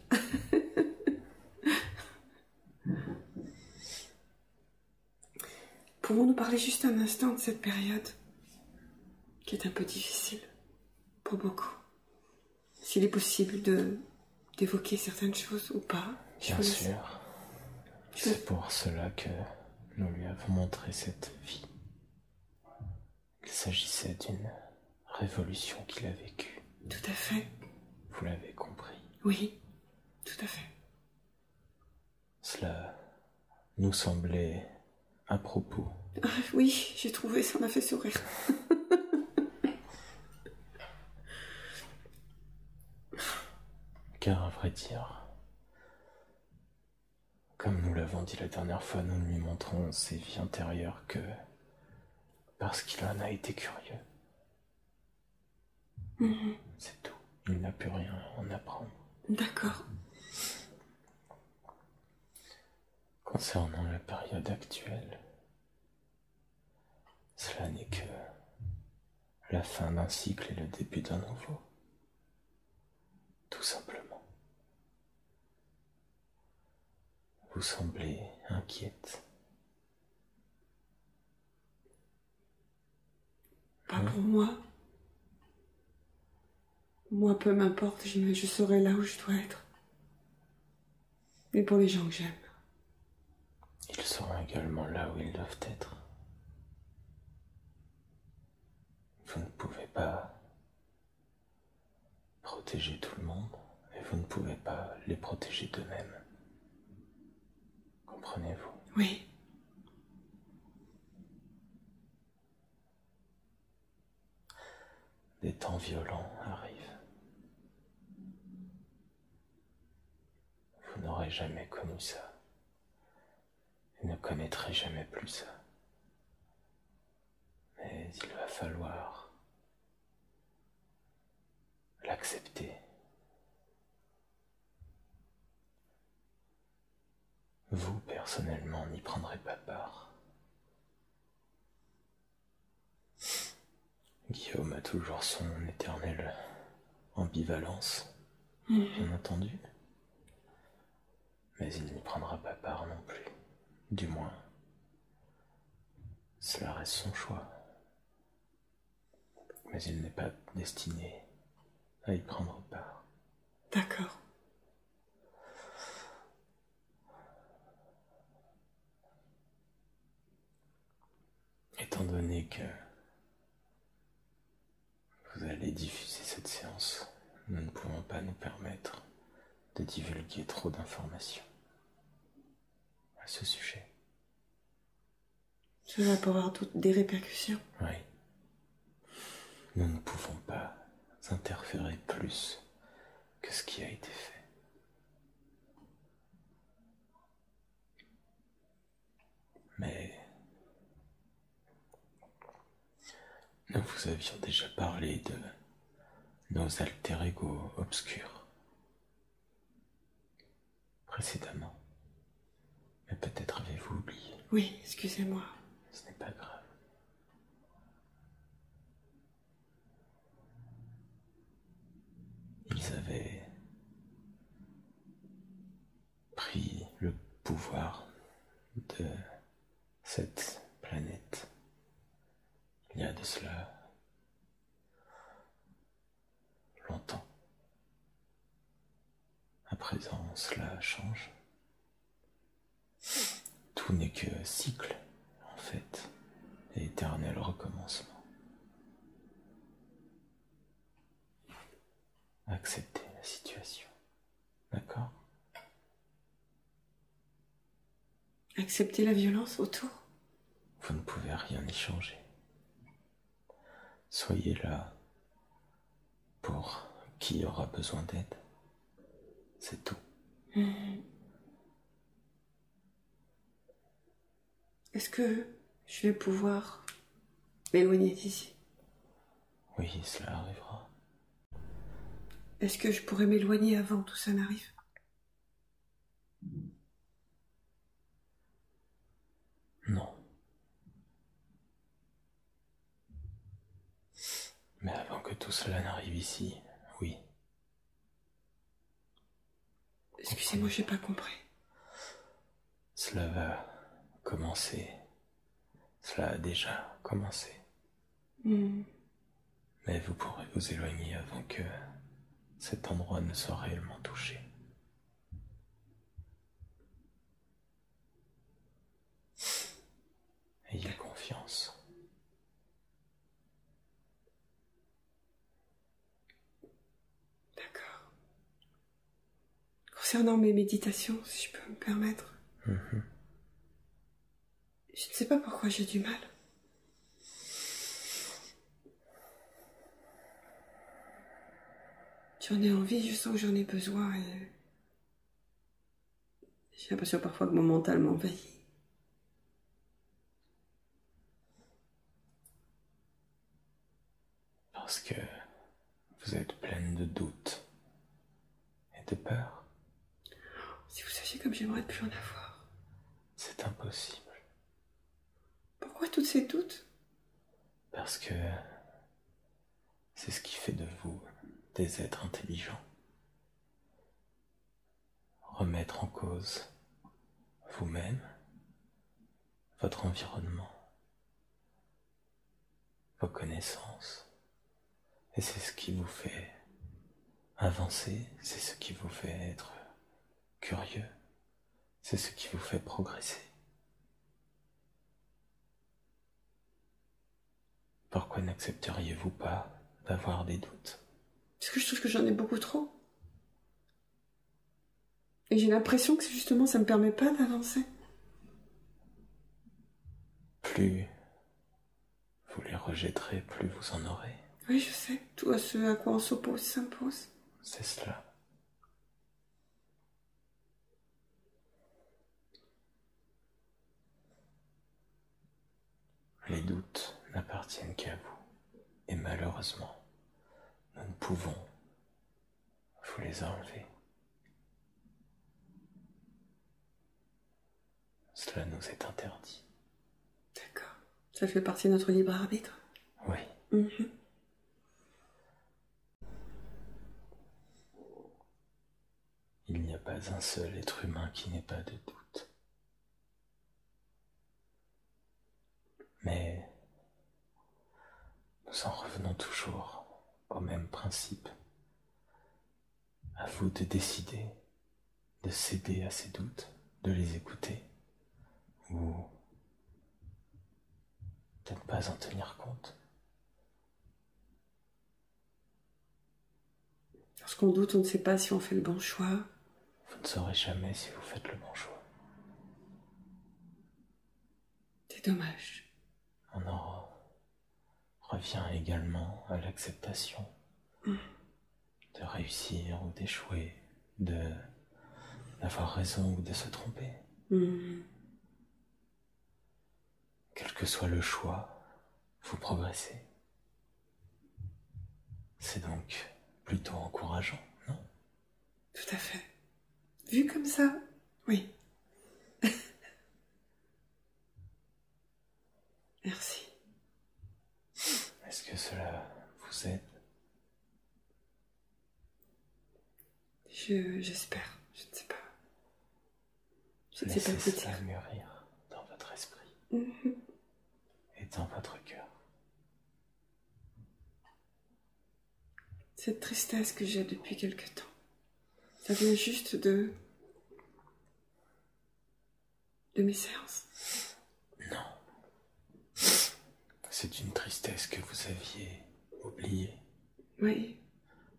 Pouvons-nous parler juste un instant de cette période qui est un peu difficile pour beaucoup? S'il est possible d'évoquer certaines choses ou pas. Bien sûr. C'est pour cela que nous lui avons montré cette vie. Il s'agissait d'une révolution qu'il a vécue. Tout à fait. Vous l'avez compris. Oui, tout à fait. Cela nous semblait à propos. Ah, oui, j'ai trouvé, ça m'a fait sourire. Car à vrai dire, comme nous l'avons dit la dernière fois, nous ne lui montrons ses vies antérieures que parce qu'il en a été curieux. C'est tout. Il n'a pu rien en apprendre. D'accord. Concernant la période actuelle, cela n'est que la fin d'un cycle et le début d'un nouveau. Tout simplement. Vous semblez inquiète. Pas pour moi. Moi, peu m'importe, je serai là où je dois être. Mais pour les gens que j'aime. Ils seront également là où ils doivent être. Vous ne pouvez pas protéger tout le monde et vous ne pouvez pas les protéger d'eux-mêmes. Comprenez-vous? Oui. Des temps violents arrivent. Vous n'aurez jamais connu ça. Et ne connaîtrez jamais plus ça. Mais il va falloir l'accepter. Vous, personnellement, n'y prendrez pas part. Guillaume a toujours son éternelle ambivalence, bien entendu. Mais il n'y prendra pas part non plus. Du moins, cela reste son choix. Mais il n'est pas destiné à y prendre part. D'accord. Étant donné que vous allez diffuser cette séance, nous ne pouvons pas nous permettre de divulguer trop d'informations à ce sujet. Cela peut avoir des répercussions. Oui. Nous ne pouvons pas interférer plus que ce qui a été fait. Mais nous vous avions déjà parlé de nos alter ego obscurs précédemment. Mais peut-être avez-vous oublié. Oui, excusez-moi. Ce n'est pas grave. Ils avaient pris le pouvoir de cette planète. Il y a de cela longtemps. À présent, cela change. Tout n'est que cycle, en fait, et éternel recommencement. Acceptez la situation, d'accord? Accepter la violence autour. Vous ne pouvez rien y changer. Soyez là pour qui aura besoin d'aide. C'est tout. Est-ce que je vais pouvoir m'éloigner d'ici? Oui, cela arrivera. Est-ce que je pourrais m'éloigner avant que tout ça n'arrive? Non. Mais avant que tout cela n'arrive ici, oui. Excusez-moi, j'ai pas compris. Cela va commencer. Cela a déjà commencé. Mais vous pourrez vous éloigner avant que cet endroit ne soit réellement touché. Ayez confiance. D'accord. Concernant mes méditations, si je peux me permettre, je ne sais pas pourquoi j'ai du mal. J'en ai envie, je sens que j'en ai besoin et j'ai l'impression parfois que mon mental m'envahit. Parce que vous êtes pleine de doutes et de peur. Si vous sachiez comme j'aimerais plus en avoir. C'est impossible. Pourquoi toutes ces doutes? Parce que c'est ce qui fait de vous des êtres intelligents. Remettre en cause vous-même, votre environnement, vos connaissances. Et c'est ce qui vous fait avancer, c'est ce qui vous fait être curieux, c'est ce qui vous fait progresser. Pourquoi n'accepteriez-vous pas d'avoir des doutes? Parce que je trouve que j'en ai beaucoup trop. Et j'ai l'impression que justement ça me permet pas d'avancer. Plus vous les rejetterez, plus vous en aurez. Oui, je sais. Tout à ce à quoi on s'oppose s'impose. C'est cela. Les doutes n'appartiennent qu'à vous. Et malheureusement, nous ne pouvons vous les enlever. Cela nous est interdit. D'accord. Ça fait partie de notre libre arbitre. Oui. Il n'y a pas un seul être humain qui n'ait pas de doute. Mais nous en revenons toujours au même principe. À vous de décider de céder à ces doutes, de les écouter, ou de ne pas en tenir compte. Lorsqu'on doute, on ne sait pas si on fait le bon choix. Vous ne saurez jamais si vous faites le bon choix. C'est dommage. On en revient également à l'acceptation de réussir ou d'échouer, d'avoir raison ou de se tromper. Quel que soit le choix, vous progressez. C'est donc plutôt encourageant, non? Tout à fait. Vu comme ça, oui. Merci. Est-ce que cela vous aide? J'espère. Je ne sais pas. Je ne sais pas Laissez quoi cela dire. mûrir dans votre esprit et dans votre cœur. Cette tristesse que j'ai depuis quelque temps, ça vient juste de mes séances. Non. C'est une tristesse que vous aviez oubliée, Oui.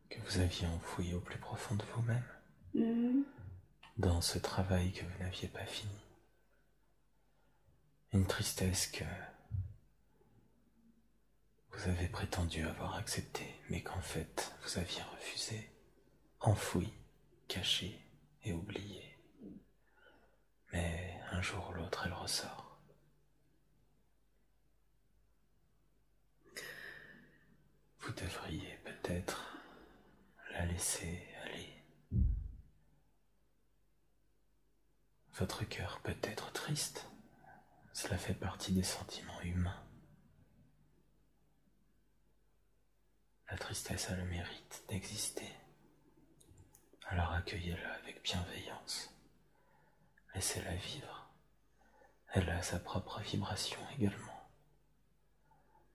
que vous aviez enfouie au plus profond de vous-même, dans ce travail que vous n'aviez pas fini. Une tristesse que vous avez prétendu avoir acceptée, mais qu'en fait vous aviez refusée, enfouie, cachée et oubliée. Mais un jour ou l'autre, elle ressort. Vous devriez peut-être la laisser aller. Votre cœur peut être triste. Cela fait partie des sentiments humains. La tristesse a le mérite d'exister. Alors accueillez-la avec bienveillance. Laissez-la vivre. Elle a sa propre vibration également.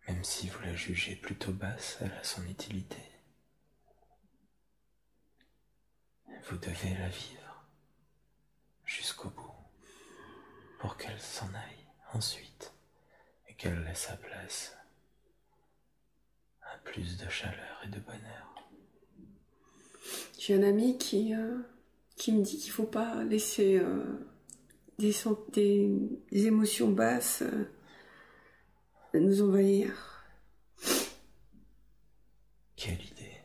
Même si vous la jugez plutôt basse, elle a son utilité. Vous devez la vivre jusqu'au bout pour qu'elle s'en aille ensuite et qu'elle laisse sa place à plus de chaleur et de bonheur. J'ai un ami qui me dit qu'il ne faut pas laisser des émotions basses nous envahir. Quelle idée!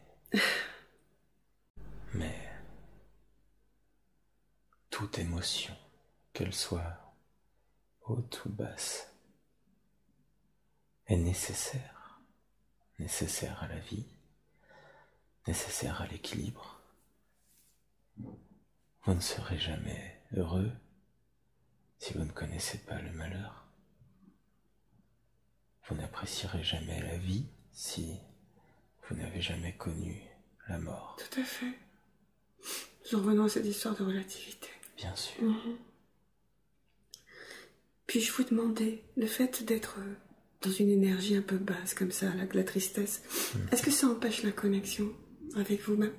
Mais toute émotion, qu'elle soit haute ou basse, est nécessaire. Nécessaire à la vie, nécessaire à l'équilibre. Vous ne serez jamais heureux si vous ne connaissez pas le malheur. Vous n'apprécierez jamais la vie si vous n'avez jamais connu la mort. Tout à fait. Nous revenons à cette histoire de relativité. Bien sûr. Puis-je vous demander, le fait d'être dans une énergie un peu basse comme ça, là, de la tristesse. Est-ce que ça empêche la connexion avec vous-même?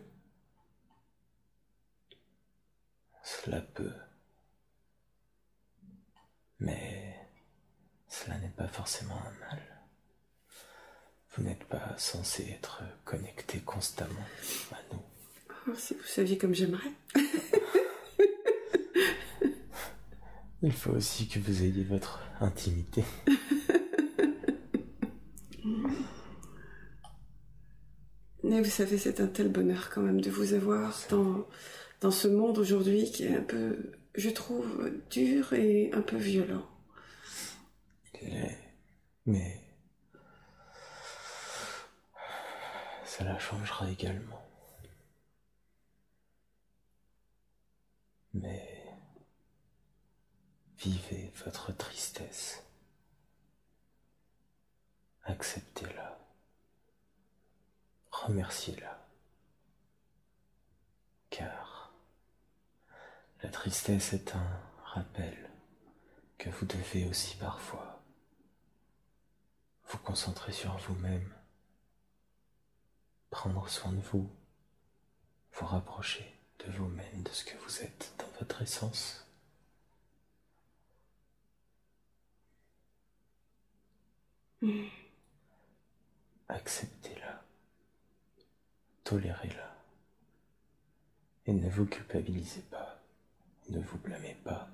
Cela peut, mais cela n'est pas forcément un mal. Vous n'êtes pas censé être connecté constamment à nous. Oh, si vous saviez comme j'aimerais. Il faut aussi que vous ayez votre intimité. Mais vous savez, c'est un tel bonheur quand même de vous avoir dans ce monde aujourd'hui qui est un peu, je trouve, dur et un peu violent. Il est... Mais... cela changera également. Mais... vivez votre tristesse. Acceptez-la. Remerciez-la. Car la tristesse est un rappel que vous devez aussi parfois vous concentrer sur vous-même, prendre soin de vous, vous rapprocher de vous-même, de ce que vous êtes dans votre essence. Acceptez-la, tolérez-la, et ne vous culpabilisez pas, ne vous blâmez pas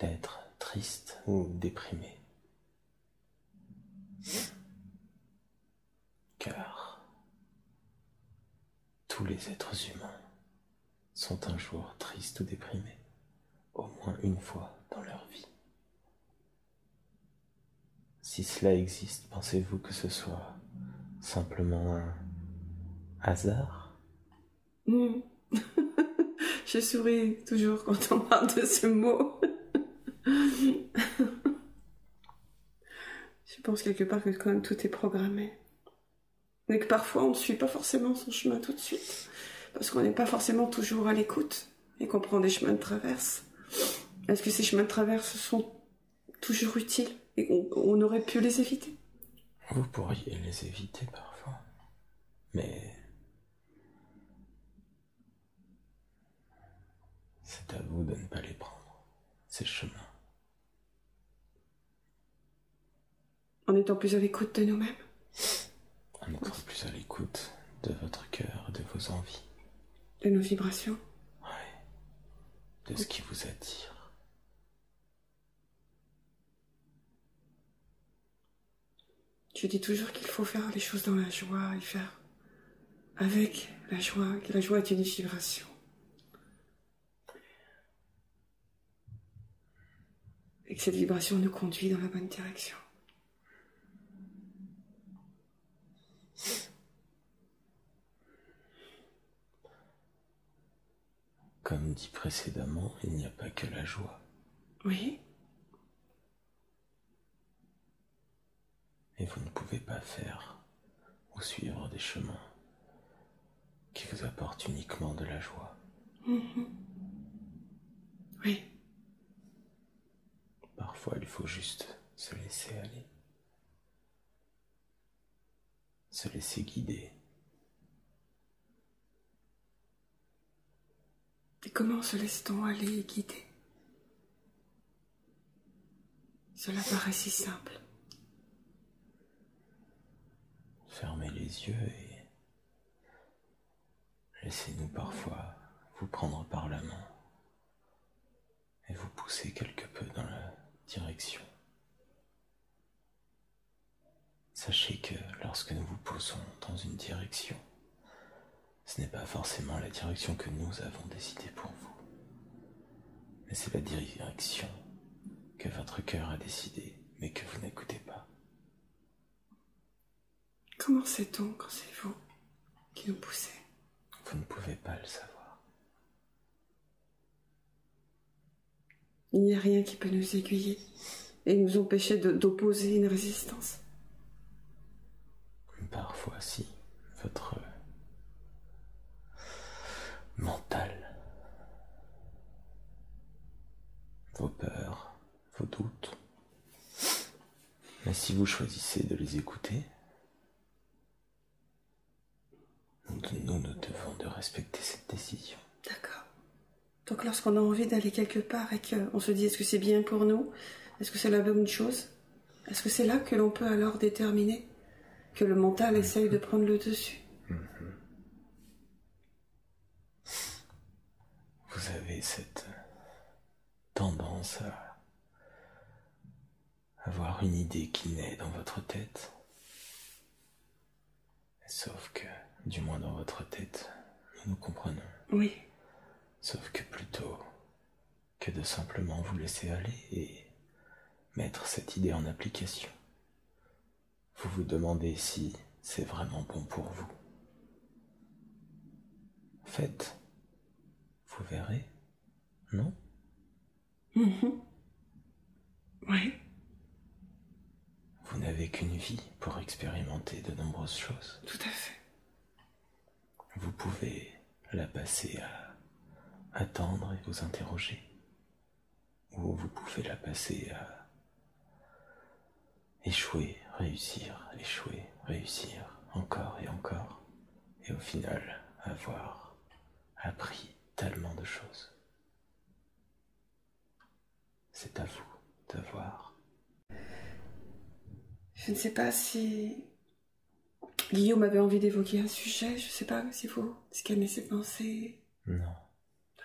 d'être triste ou déprimé. Car tous les êtres humains sont un jour tristes ou déprimés, au moins une fois dans leur vie. Si cela existe, pensez-vous que ce soit simplement un hasard? Je souris toujours quand on parle de ce mot. Je pense quelque part que quand même tout est programmé. Mais que parfois on ne suit pas forcément son chemin tout de suite. Parce qu'on n'est pas forcément toujours à l'écoute et qu'on prend des chemins de traverse. Est-ce que ces chemins de traverse sont toujours utiles et on aurait pu les éviter? Vous pourriez les éviter parfois, mais c'est à vous de ne pas les prendre, ces chemins. En étant plus à l'écoute de nous-mêmes. En étant plus à l'écoute de votre cœur, de vos envies. De nos vibrations. Ouais. De ce qui vous attire. Je dis toujours qu'il faut faire les choses dans la joie et faire avec la joie, que la joie est une vibration. Et que cette vibration nous conduit dans la bonne direction. Comme dit précédemment, il n'y a pas que la joie. Oui. Et vous ne pouvez pas faire ou suivre des chemins qui vous apportent uniquement de la joie. Oui. Parfois, il faut juste se laisser aller, se laisser guider. Et comment se laisse-t-on aller et guider? Cela paraît si simple. Fermez les yeux et laissez-nous parfois vous prendre par la main et vous pousser quelque peu dans la direction. Sachez que lorsque nous vous poussons dans une direction, ce n'est pas forcément la direction que nous avons décidée pour vous, mais c'est la direction que votre cœur a décidée, mais que vous n'écoutez pas. Comment sait-on quand c'est vous qui nous poussez? Vous ne pouvez pas le savoir. Il n'y a rien qui peut nous aiguiller et nous empêcher d'opposer une résistance. Parfois, si, votre mental, vos peurs, vos doutes, Et si vous choisissez de les écouter, nous devons de respecter cette décision. D'accord. Donc lorsqu'on a envie d'aller quelque part et qu'on se dit est-ce que c'est bien pour nous, est-ce que c'est la bonne chose, est-ce que c'est là que l'on peut alors déterminer que le mental essaye de prendre le dessus? Vous avez cette tendance à avoir une idée qui naît dans votre tête. Sauf que, du moins dans votre tête, nous comprenons. Oui. Sauf que plutôt que de simplement vous laisser aller et mettre cette idée en application, vous vous demandez si c'est vraiment bon pour vous. Faites. Vous verrez, non? Oui. Vous n'avez qu'une vie pour expérimenter de nombreuses choses. Tout à fait. Vous pouvez la passer à attendre et vous interroger. Ou vous pouvez la passer à échouer, réussir, encore et encore. Et au final, avoir appris tellement de choses. C'est à vous de voir. Je ne sais pas si Guillaume avait envie d'évoquer un sujet, je ne sais pas si vous scannez ses pensées. Non.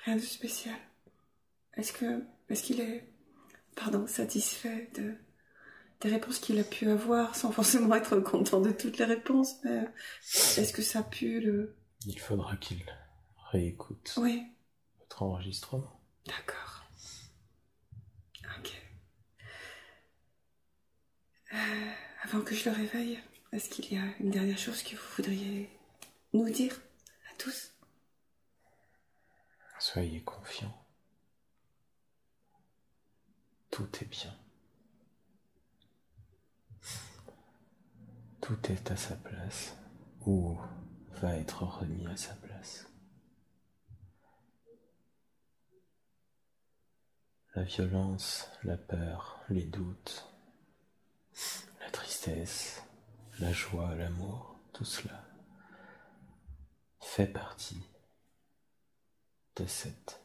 Rien de spécial. Est-ce qu'il est, satisfait des réponses qu'il a pu avoir, sans forcément être content de toutes les réponses, mais est-ce que ça a pu le... Il faudra qu'il réécoute votre enregistrement. D'accord. Ok. Avant que je le réveille, est-ce qu'il y a une dernière chose que vous voudriez nous dire à tous? Soyez confiants. Tout est bien. Tout est à sa place, ou va être remis à sa place. La violence, la peur, les doutes, la tristesse, la joie, l'amour, tout cela fait partie de cette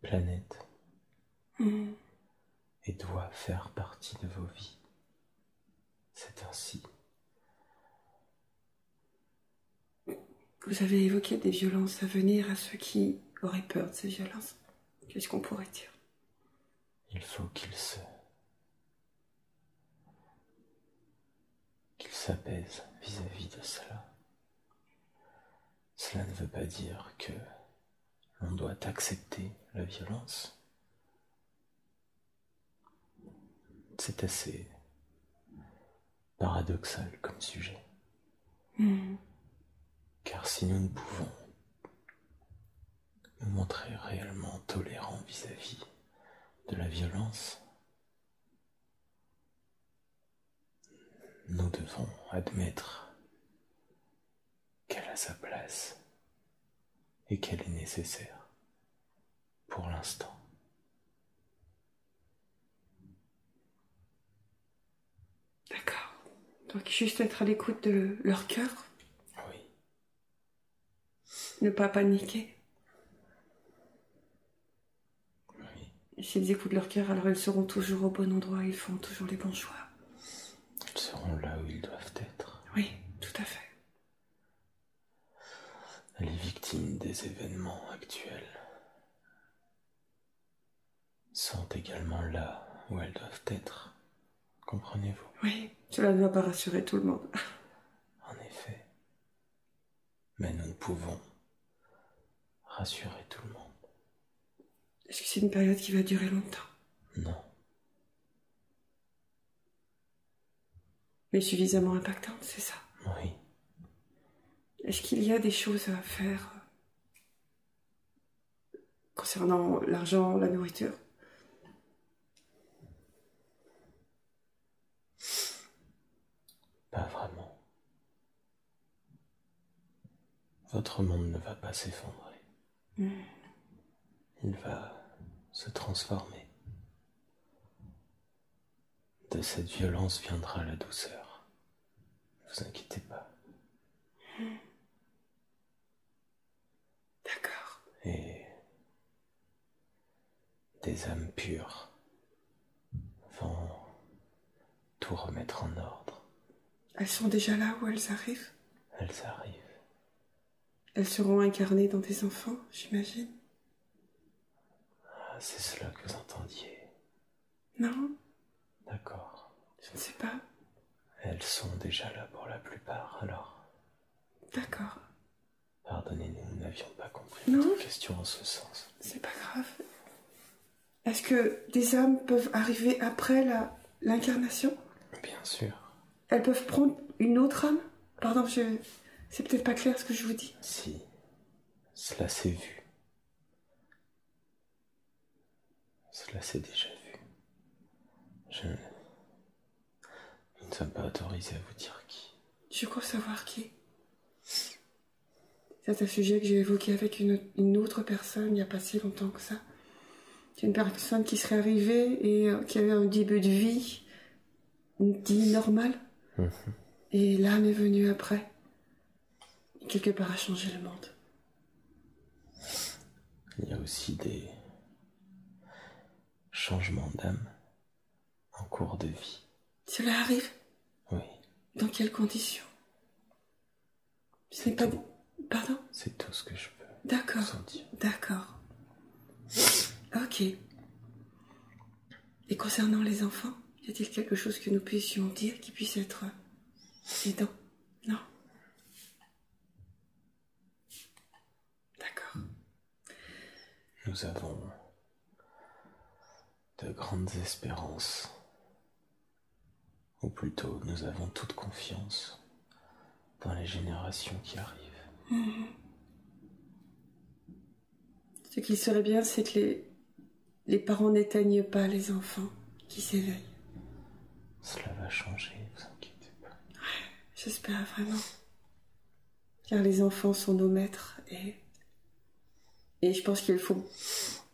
planète et doit faire partie de vos vies. C'est ainsi. Vous avez évoqué des violences à venir à ceux qui auraient peur de ces violences. Qu'est-ce qu'on pourrait dire? Il faut qu'ils s'apaisent vis-à-vis de cela. Cela ne veut pas dire que l'on doit accepter la violence. C'est assez paradoxal comme sujet. Car si nous ne pouvons nous montrer réellement tolérants vis-à-vis de la violence, nous devons admettre qu'elle a sa place et qu'elle est nécessaire pour l'instant. D'accord. Donc juste être à l'écoute de leur cœur. Oui. Ne pas paniquer. Oui. Et s'ils écoutent leur cœur, alors ils seront toujours au bon endroit, ils font toujours les bons choix. Ils seront là où ils doivent être. Oui, tout à fait. Les victimes des événements actuels sont également là où elles doivent être. Comprenez-vous? Oui, cela ne va pas rassurer tout le monde. En effet. Mais nous ne pouvons rassurer tout le monde. Est-ce que c'est une période qui va durer longtemps? Non. Mais suffisamment impactante, c'est ça? Oui. Est-ce qu'il y a des choses à faire concernant l'argent, la nourriture? Pas vraiment. Votre monde ne va pas s'effondrer. Il va se transformer De cette violence viendra la douceur. Ne vous inquiétez pas. D'accord. Et des âmes pures vont tout remettre en ordre. Elles sont déjà là où elles arrivent? Elles arrivent. Elles seront incarnées dans des enfants, j'imagine? Ah, c'est cela que vous entendiez. Non? D'accord. Je ne sais pas. Elles sont déjà là pour la plupart, alors. D'accord. Pardonnez-nous, nous n'avions pas compris Non. votre question en ce sens. C'est pas grave. Est-ce que des âmes peuvent arriver après l'incarnation? Bien sûr. Elles peuvent prendre une autre âme? Pardon, c'est peut-être pas clair ce que je vous dis. Si, cela s'est vu. Cela s'est déjà vu. Nous ne sommes pas autorisés à vous dire qui. Je crois savoir qui. C'est un sujet que j'ai évoqué avec une autre personne il n'y a pas si longtemps que ça. C'est une personne qui serait arrivée et qui avait un début de vie dit normal. Et l'âme est venue après. Et quelque part a changé le monde. Il y a aussi des changements d'âme en cours de vie. Cela arrive? Oui. Dans quelles conditions? Ce n'est pas... Pardon? C'est tout ce que je peux D'accord. vous en dire. D'accord. Ok. Et concernant les enfants, y a-t-il quelque chose que nous puissions dire qui puisse être aidant? Non? D'accord. Nous avons de grandes espérances, ou plutôt nous avons toute confiance dans les générations qui arrivent. Ce qu'il serait bien, c'est que les parents n'éteignent pas les enfants qui s'éveillent. Cela va changer, ne vous inquiétez pas. J'espère vraiment. Car les enfants sont nos maîtres et je pense qu'il faut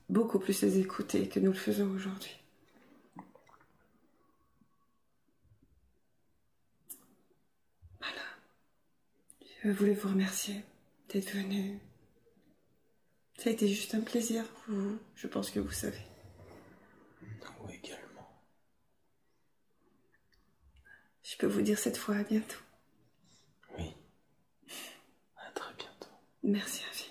beaucoup plus les écouter que nous le faisons aujourd'hui. Voilà. Je voulais vous remercier d'être venu. Ça a été juste un plaisir, je pense que vous savez. Nous également. Je peux vous dire cette fois à bientôt. Oui. À très bientôt. Merci infiniment.